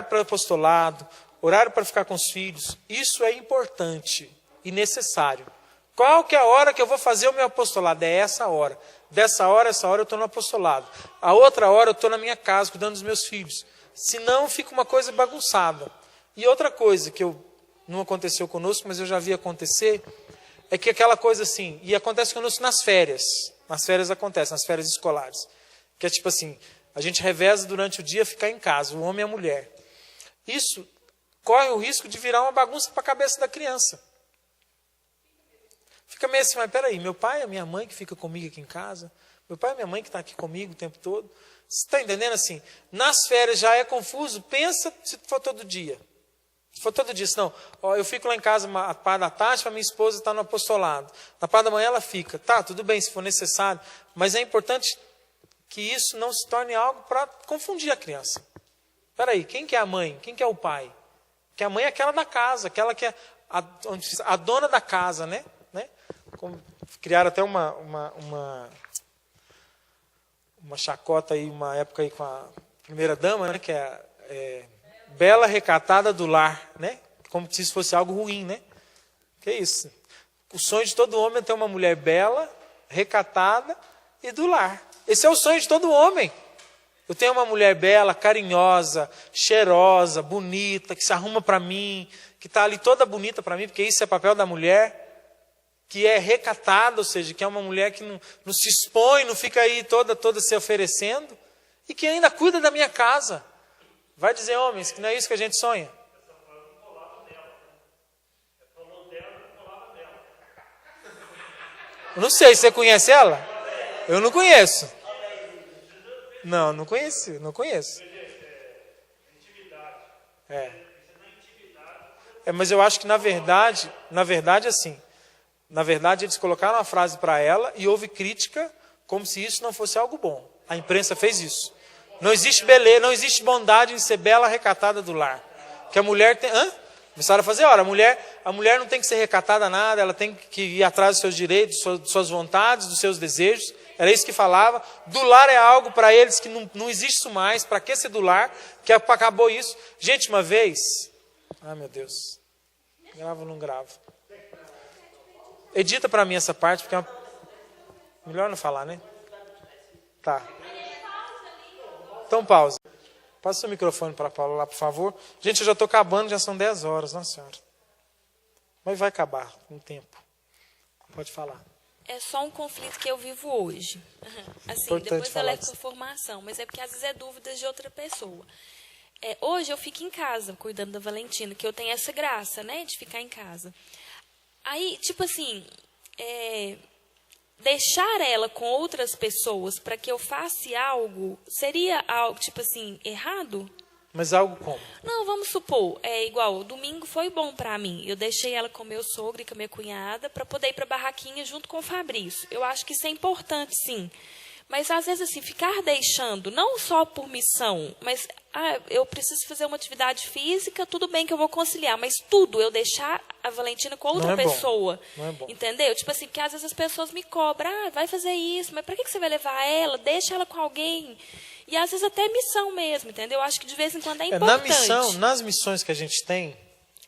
para o apostolado, horário para ficar com os filhos, isso é importante e necessário. Qual que é a hora que eu vou fazer o meu apostolado? É essa hora. Dessa hora, essa hora eu estou no apostolado. A outra hora eu estou na minha casa, cuidando dos meus filhos. Senão fica uma coisa bagunçada. E outra coisa que não aconteceu conosco, mas eu já vi acontecer, é que aquela coisa assim, e acontece conosco nas férias. Nas férias acontece, nas férias escolares. Que é tipo assim, a gente reveza durante o dia ficar em casa, o homem e a mulher. Isso corre o risco de virar uma bagunça para a cabeça da criança. Fica meio assim, mas peraí, meu pai e minha mãe que fica comigo aqui em casa, meu pai e minha mãe que está aqui comigo o tempo todo. Você está entendendo assim? Nas férias já é confuso, pensa se for todo dia. Se for todo dia, senão, eu fico lá em casa a parte da tarde para minha esposa estar no apostolado. Na parte da manhã ela fica. Tá, tudo bem, se for necessário. Mas é importante que isso não se torne algo para confundir a criança. Espera aí, quem que é a mãe? Quem que é o pai? Que a mãe é aquela da casa, aquela que é a dona da casa, né? Criaram até uma chacota aí, uma época aí com a primeira dama, né? Que é bela recatada do lar, né? Como se isso fosse algo ruim, né? Que isso? O sonho de todo homem é ter uma mulher bela, recatada e do lar. Esse é o sonho de todo homem. Eu tenho uma mulher bela, carinhosa, cheirosa, bonita, que se arruma para mim, que está ali toda bonita para mim, porque isso é papel da mulher, que é recatada, ou seja, que é uma mulher que não se expõe, não fica aí toda se oferecendo, e que ainda cuida da minha casa. Vai dizer, homens, que não é isso que a gente sonha? Eu não sei, você conhece ela? Eu não conheço. Não conheço. Mas eu acho que na verdade assim, na verdade eles colocaram uma frase para ela e houve crítica como se isso não fosse algo bom. A imprensa fez isso. Não existe beleza, não existe bondade em ser bela recatada do lar. Que a mulher tem... Começaram a fazer, a mulher não tem que ser recatada nada, ela tem que ir atrás dos seus direitos, das suas vontades, dos seus desejos. Era isso que falava. Do lar é algo para eles que não existe isso mais. Para que ser do lar? Que acabou isso. Gente, uma vez... meu Deus. Gravo ou não gravo? Edita para mim essa parte, porque é melhor não falar, né? Tá. Então pausa. Passa o seu microfone para a Paula lá, por favor. Gente, eu já estou acabando, já são 10 horas, nossa senhora. Mas vai acabar com o tempo. Pode falar. É só um conflito que eu vivo hoje. Assim, Importante depois eu levo disso. para formação, mas é porque às vezes é dúvidas de outra pessoa. Hoje eu fico em casa, cuidando da Valentina, que eu tenho essa graça, né, de ficar em casa. Aí, tipo assim, deixar ela com outras pessoas para que eu faça algo, seria algo, tipo assim, errado? Mas algo como? Não, vamos supor, igual, o domingo foi bom para mim. Eu deixei ela com meu sogro e com a minha cunhada para poder ir para a barraquinha junto com o Fabrício. Eu acho que isso é importante, sim. Mas, às vezes, assim, ficar deixando, não só por missão, mas eu preciso fazer uma atividade física, tudo bem que eu vou conciliar, mas tudo, eu deixar a Valentina com outra Não é bom. pessoa. Não é bom. Entendeu? Tipo assim, porque às vezes as pessoas me cobram, vai fazer isso, mas para que você vai levar ela? Deixa ela com alguém. E às vezes até missão mesmo, entendeu? Eu acho que de vez em quando é importante. Nas missões que a gente tem,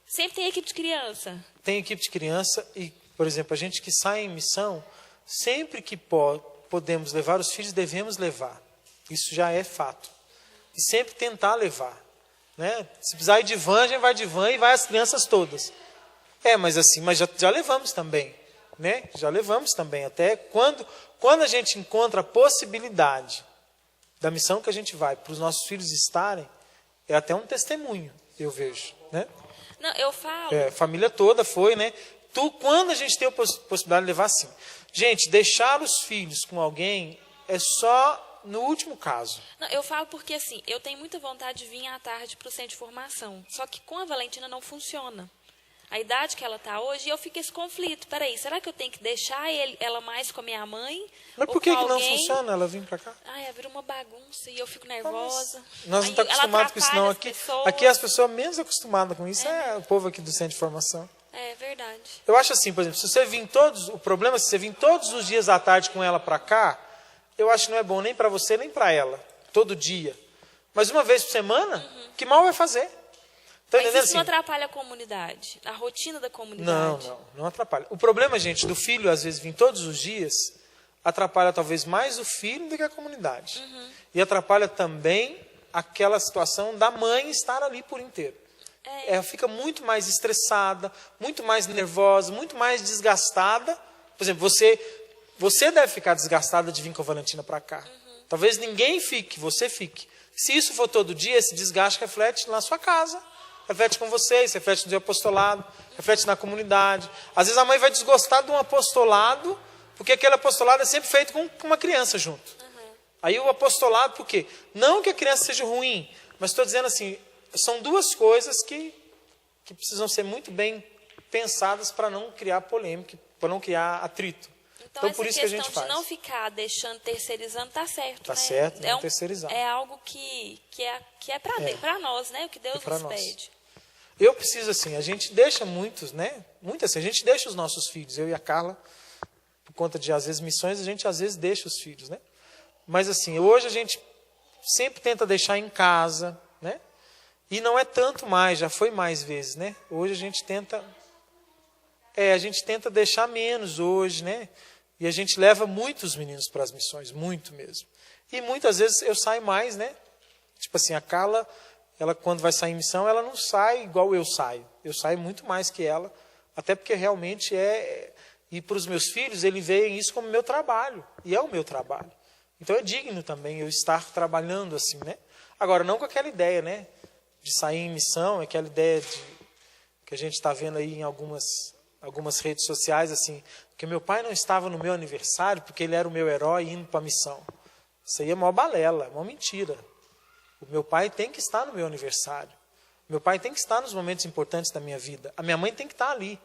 Sempre tem equipe de criança. tem equipe de criança e, por exemplo, a gente que sai em missão, sempre que podemos levar os filhos, devemos levar. Isso já é fato. E sempre tentar levar. Né? Se precisar ir de van, a gente vai de van e vai as crianças todas. Mas já levamos também. Né? Já levamos também. Até quando a gente encontra a possibilidade da missão que a gente vai, para os nossos filhos estarem, é até um testemunho, eu vejo. Né? Não, eu falo. A família toda foi, né? Quando a gente tem a possibilidade de levar, assim. Gente, deixar os filhos com alguém é só no último caso. Não, eu falo porque, assim, eu tenho muita vontade de vir à tarde para o centro de formação. Só que com a Valentina não funciona. A idade que ela está hoje, eu fico esse conflito. Peraí, será que eu tenho que deixar ela mais com a minha mãe? Mas por que não funciona ela vir para cá? Vira uma bagunça e eu fico nervosa. Nós não estamos acostumados com isso, não. Aqui as pessoas menos acostumadas com isso é o povo aqui do centro de formação. É verdade. Eu acho assim, por exemplo, se você vir o problema é se você vir todos os dias à tarde com ela para cá, eu acho que não é bom nem para você nem para ela, todo dia. Mas uma vez por semana, que mal vai fazer? Tá Mas entendendo isso não assim? atrapalha a comunidade, a rotina da comunidade. Não atrapalha. O problema, gente, do filho às vezes vir todos os dias, atrapalha talvez mais o filho do que a comunidade. E atrapalha também aquela situação da mãe estar ali por inteiro. Ela fica muito mais estressada, muito mais nervosa, muito mais desgastada. Por exemplo, você deve ficar desgastada de vir com a Valentina para cá. Talvez ninguém fique, você fique. Se isso for todo dia, esse desgaste reflete na sua casa, reflete com vocês, reflete no seu apostolado, reflete na comunidade. Às vezes a mãe vai desgostar de um apostolado, porque aquele apostolado é sempre feito com uma criança junto. Aí o apostolado, por quê? Não que a criança seja ruim, mas estou dizendo assim, são duas coisas que precisam ser muito bem pensadas para não criar polêmica, para não criar atrito. Então por isso que a gente faz. De não ficar deixando, terceirizando, tá certo. Tá né? certo, não terceirizar. É algo que é para nós, né? O que Deus nos pede. Eu preciso, assim, a gente deixa muitos, né? Muito assim, a gente deixa os nossos filhos, eu e a Carla, por conta de, às vezes, missões, a gente, às vezes, deixa os filhos, né? Mas, assim, hoje a gente sempre tenta deixar em casa, né? E não é tanto mais, já foi mais vezes, né? Hoje a gente tenta deixar menos hoje, né? E a gente leva muitos meninos para as missões, muito mesmo. E muitas vezes eu saio mais, né? Tipo assim, a Carla, ela quando vai sair em missão, ela não sai igual eu saio. Eu saio muito mais que ela, até porque realmente e para os meus filhos, eles veem isso como meu trabalho. E é o meu trabalho. Então é digno também eu estar trabalhando assim, né? Agora, não com aquela ideia, né? De sair em missão, aquela ideia que a gente está vendo aí em algumas redes sociais, assim, que meu pai não estava no meu aniversário porque ele era o meu herói indo para a missão. Isso aí é mó balela, mó mentira. O meu pai tem que estar no meu aniversário. Meu pai tem que estar nos momentos importantes da minha vida. A minha mãe tem que estar ali.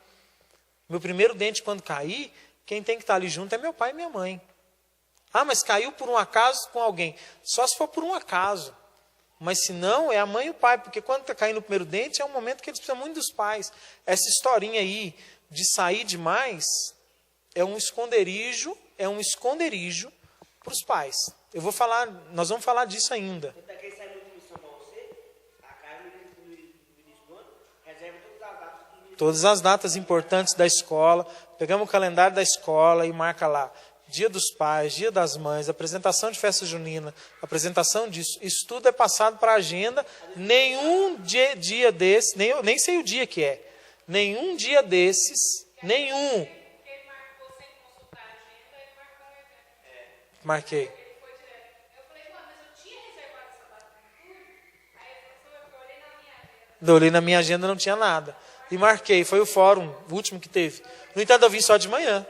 Meu primeiro dente, quando cair, quem tem que estar ali junto é meu pai e minha mãe. Mas caiu por um acaso com alguém. Só se for por um acaso. Mas se não, é a mãe e o pai. Porque quando está caindo o primeiro dente, é um momento que eles precisam muito dos pais. Essa historinha aí de sair demais é um esconderijo para os pais. Nós vamos falar disso ainda. Todas as datas importantes da escola, pegamos o calendário da escola e marca lá. Dia dos pais, dia das mães, apresentação de festa junina, apresentação disso. Isso tudo é passado para a agenda. Nenhum dia desse, nem sei o dia que é. Nenhum dia desses, nenhum. Marquei. Eu olhei na minha agenda, não tinha nada. E marquei, foi o fórum, o último que teve. No entanto, eu vim só de manhã.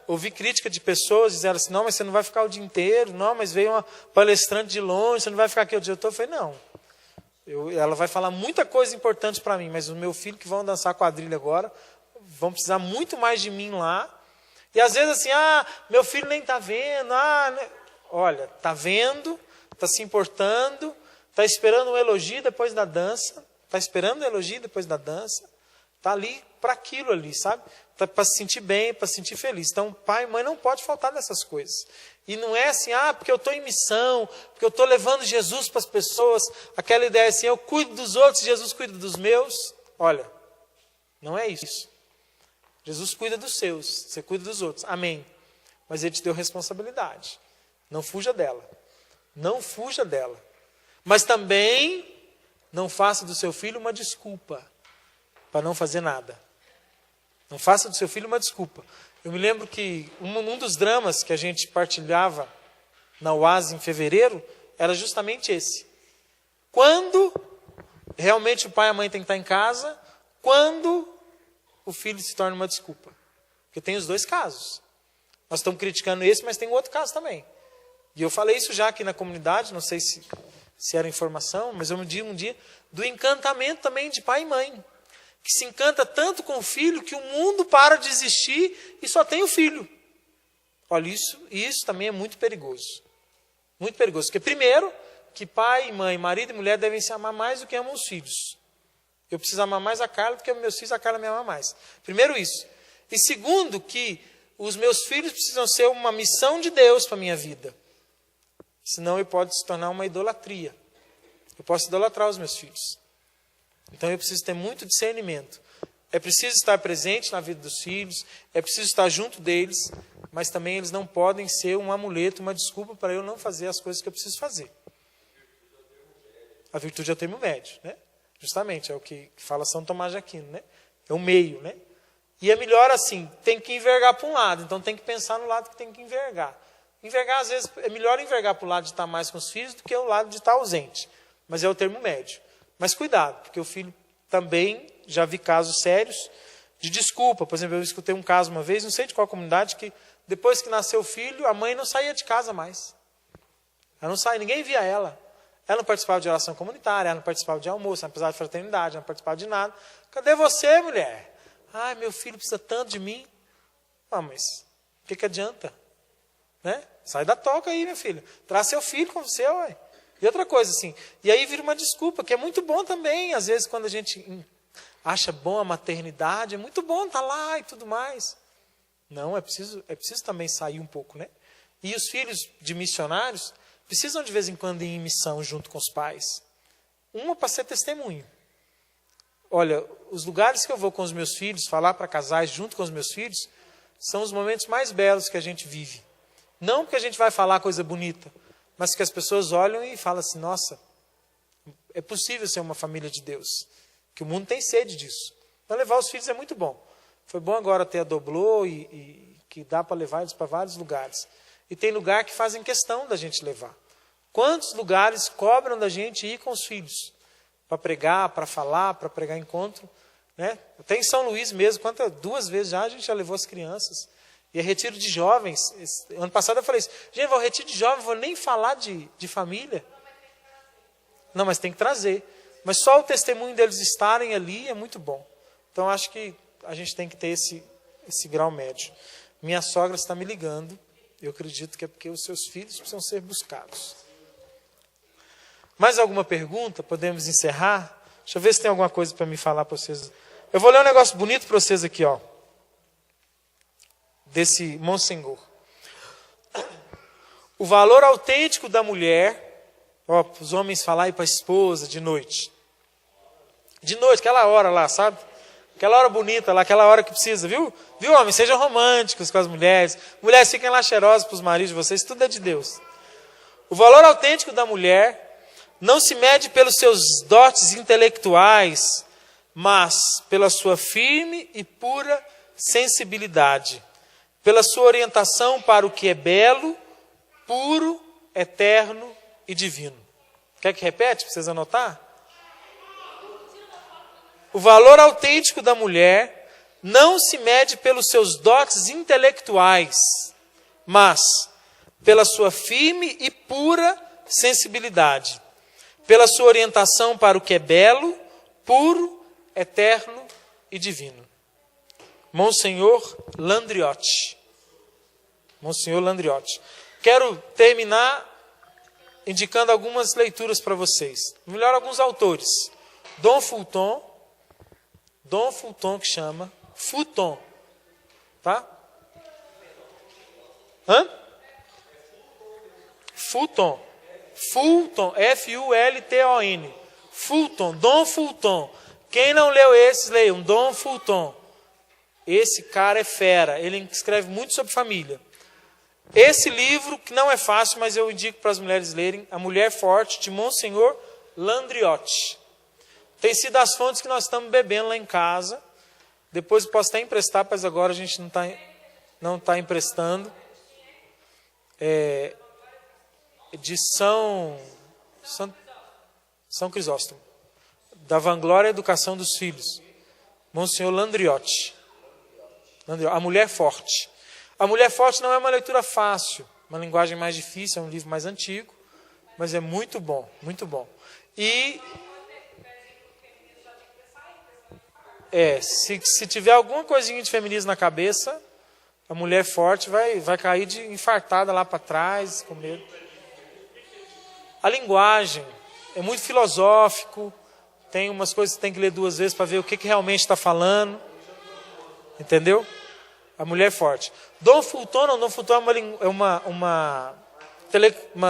Ouvi crítica de pessoas, dizendo assim, não, mas você não vai ficar o dia inteiro, não, mas veio uma palestrante de longe, você não vai ficar aqui o dia todo. Eu falei, não. Ela vai falar muita coisa importante para mim, mas o meu filho que vão dançar quadrilha agora, vão precisar muito mais de mim lá. E às vezes assim, meu filho nem está vendo. Olha, está vendo, está se importando, está esperando um elogio depois da dança. Está esperando um elogio depois da dança. Está ali para aquilo ali, sabe? Para se sentir bem, para se sentir feliz. Então, pai e mãe não pode faltar nessas coisas. E não é assim, porque eu estou em missão, porque eu estou levando Jesus para as pessoas. Aquela ideia assim, eu cuido dos outros, Jesus cuida dos meus. Olha, não é isso. Jesus cuida dos seus, você cuida dos outros. Amém. Mas Ele te deu responsabilidade. Não fuja dela. Não fuja dela. Mas também não faça do seu filho uma desculpa para não fazer nada. Não faça do seu filho uma desculpa. Eu me lembro que um dos dramas que a gente partilhava na UAS em fevereiro era justamente esse. Quando realmente o pai e a mãe têm que estar em casa, quando o filho se torna uma desculpa. Porque tem os dois casos. Nós estamos criticando esse, mas tem um outro caso também. E eu falei isso já aqui na comunidade, não sei se era informação, mas eu me di um dia do encantamento também de pai e mãe. Que se encanta tanto com o filho que o mundo para de existir e só tem o filho. Olha, isso também é muito perigoso. Muito perigoso. Porque primeiro, que pai e mãe, marido e mulher devem se amar mais do que amam os filhos. Eu preciso amar mais a Carla do que meus filhos, a Carla me ama mais. Primeiro isso. E segundo, que os meus filhos precisam ser uma missão de Deus para a minha vida. Senão pode se tornar uma idolatria. Eu posso idolatrar os meus filhos. Então eu preciso ter muito discernimento. É preciso estar presente na vida dos filhos, é preciso estar junto deles, mas também eles não podem ser um amuleto, uma desculpa para eu não fazer as coisas que eu preciso fazer. A virtude é o termo médio, né? Justamente, é o que fala São Tomás de Aquino, né? É o meio, né? E é melhor assim, tem que envergar para um lado, então tem que pensar no lado que tem que envergar. Envergar, às vezes, é melhor envergar para o lado de estar mais com os filhos do que o lado de estar ausente. Mas é o termo médio. Mas cuidado, porque o filho também, já vi casos sérios de desculpa. Por exemplo, eu escutei um caso uma vez, não sei de qual comunidade, que depois que nasceu o filho, a mãe não saía de casa mais. Ela não saía, ninguém via ela. Ela não participava de oração comunitária, ela não participava de almoço, ela não participava de fraternidade, ela não participava de nada. Cadê você, mulher? Meu filho precisa tanto de mim. Mas o que adianta? Né? Sai da toca aí, minha filha. Traz seu filho com você, ué. E outra coisa, assim, e aí vira uma desculpa, que é muito bom também, às vezes, quando a gente acha bom a maternidade, é muito bom estar lá e tudo mais. Não, é preciso também sair um pouco, né? E os filhos de missionários precisam de vez em quando ir em missão junto com os pais. Uma para ser testemunho. Olha, os lugares que eu vou com os meus filhos, falar para casais junto com os meus filhos, são os momentos mais belos que a gente vive. Não porque a gente vai falar coisa bonita, mas que as pessoas olham e falam assim, nossa, é possível ser uma família de Deus. Que o mundo tem sede disso. Então levar os filhos é muito bom. Foi bom agora ter a Doblô e que dá para levar eles para vários lugares. E tem lugar que fazem questão da gente levar. Quantos lugares cobram da gente ir com os filhos? Para pregar, para falar, para pregar encontro. Né? Até em São Luís mesmo, 2 vezes já a gente já levou as crianças. E é retiro de jovens. Ano passado eu falei isso. Gente, vou retiro de jovens, vou nem falar de família. Não, mas tem que trazer. Mas só o testemunho deles estarem ali é muito bom. Então acho que a gente tem que ter esse grau médio. Minha sogra está me ligando. Eu acredito que é porque os seus filhos precisam ser buscados. Mais alguma pergunta? Podemos encerrar? Deixa eu ver se tem alguma coisa para me falar para vocês. Eu vou ler um negócio bonito para vocês aqui, ó. Desse Monsenhor. O valor autêntico da mulher, ó, para os homens falarem para a esposa de noite. De noite, aquela hora lá, sabe? Aquela hora bonita lá, aquela hora que precisa, viu? Viu, homens? Sejam românticos com as mulheres. Mulheres, fiquem lá cheirosas para os maridos de vocês, tudo é de Deus. O valor autêntico da mulher não se mede pelos seus dotes intelectuais, mas pela sua firme e pura sensibilidade, pela sua orientação para o que é belo, puro, eterno e divino. Quer que repete para vocês anotar? O valor autêntico da mulher não se mede pelos seus dotes intelectuais, mas pela sua firme e pura sensibilidade, pela sua orientação para o que é belo, puro, eterno e divino. Monsenhor Landriotti. Monsenhor Landriotti. Quero terminar indicando algumas leituras para vocês. Melhor, alguns autores. Dom Fulton, que chama Fulton, tá? Hã? Fulton, F-U-L-T-O-N, Fulton, Dom Fulton. Quem não leu esses, leiam, Dom Fulton. Esse cara é fera, ele escreve muito sobre família. Esse livro, que não é fácil, mas eu indico para as mulheres lerem, A Mulher Forte, de Monsenhor Landriotti. Tem sido as fontes que nós estamos bebendo lá em casa. Depois eu posso até emprestar, mas agora a gente não está emprestando. De São Crisóstomo. Da Vanglória e Educação dos Filhos. Monsenhor Landriotti. A Mulher Forte. A Mulher Forte não é uma leitura fácil, uma linguagem mais difícil, é um livro mais antigo, mas é muito bom, muito bom. E se tiver alguma coisinha de feminismo na cabeça, a Mulher Forte vai cair de infartada lá para trás, com medo. A linguagem é muito filosófico, tem umas coisas que tem que ler 2 vezes para ver o que realmente está falando, entendeu? A Mulher Forte. Dom Fulton é uma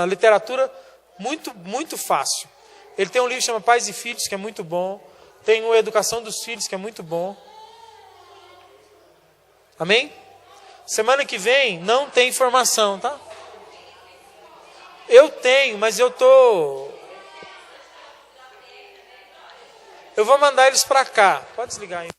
literatura muito, muito fácil. Ele tem um livro que chama Pais e Filhos, que é muito bom. Tem o Educação dos Filhos, que é muito bom. Amém? Semana que vem não tem informação, tá? Eu tenho, mas eu vou mandar eles para cá. Pode desligar aí.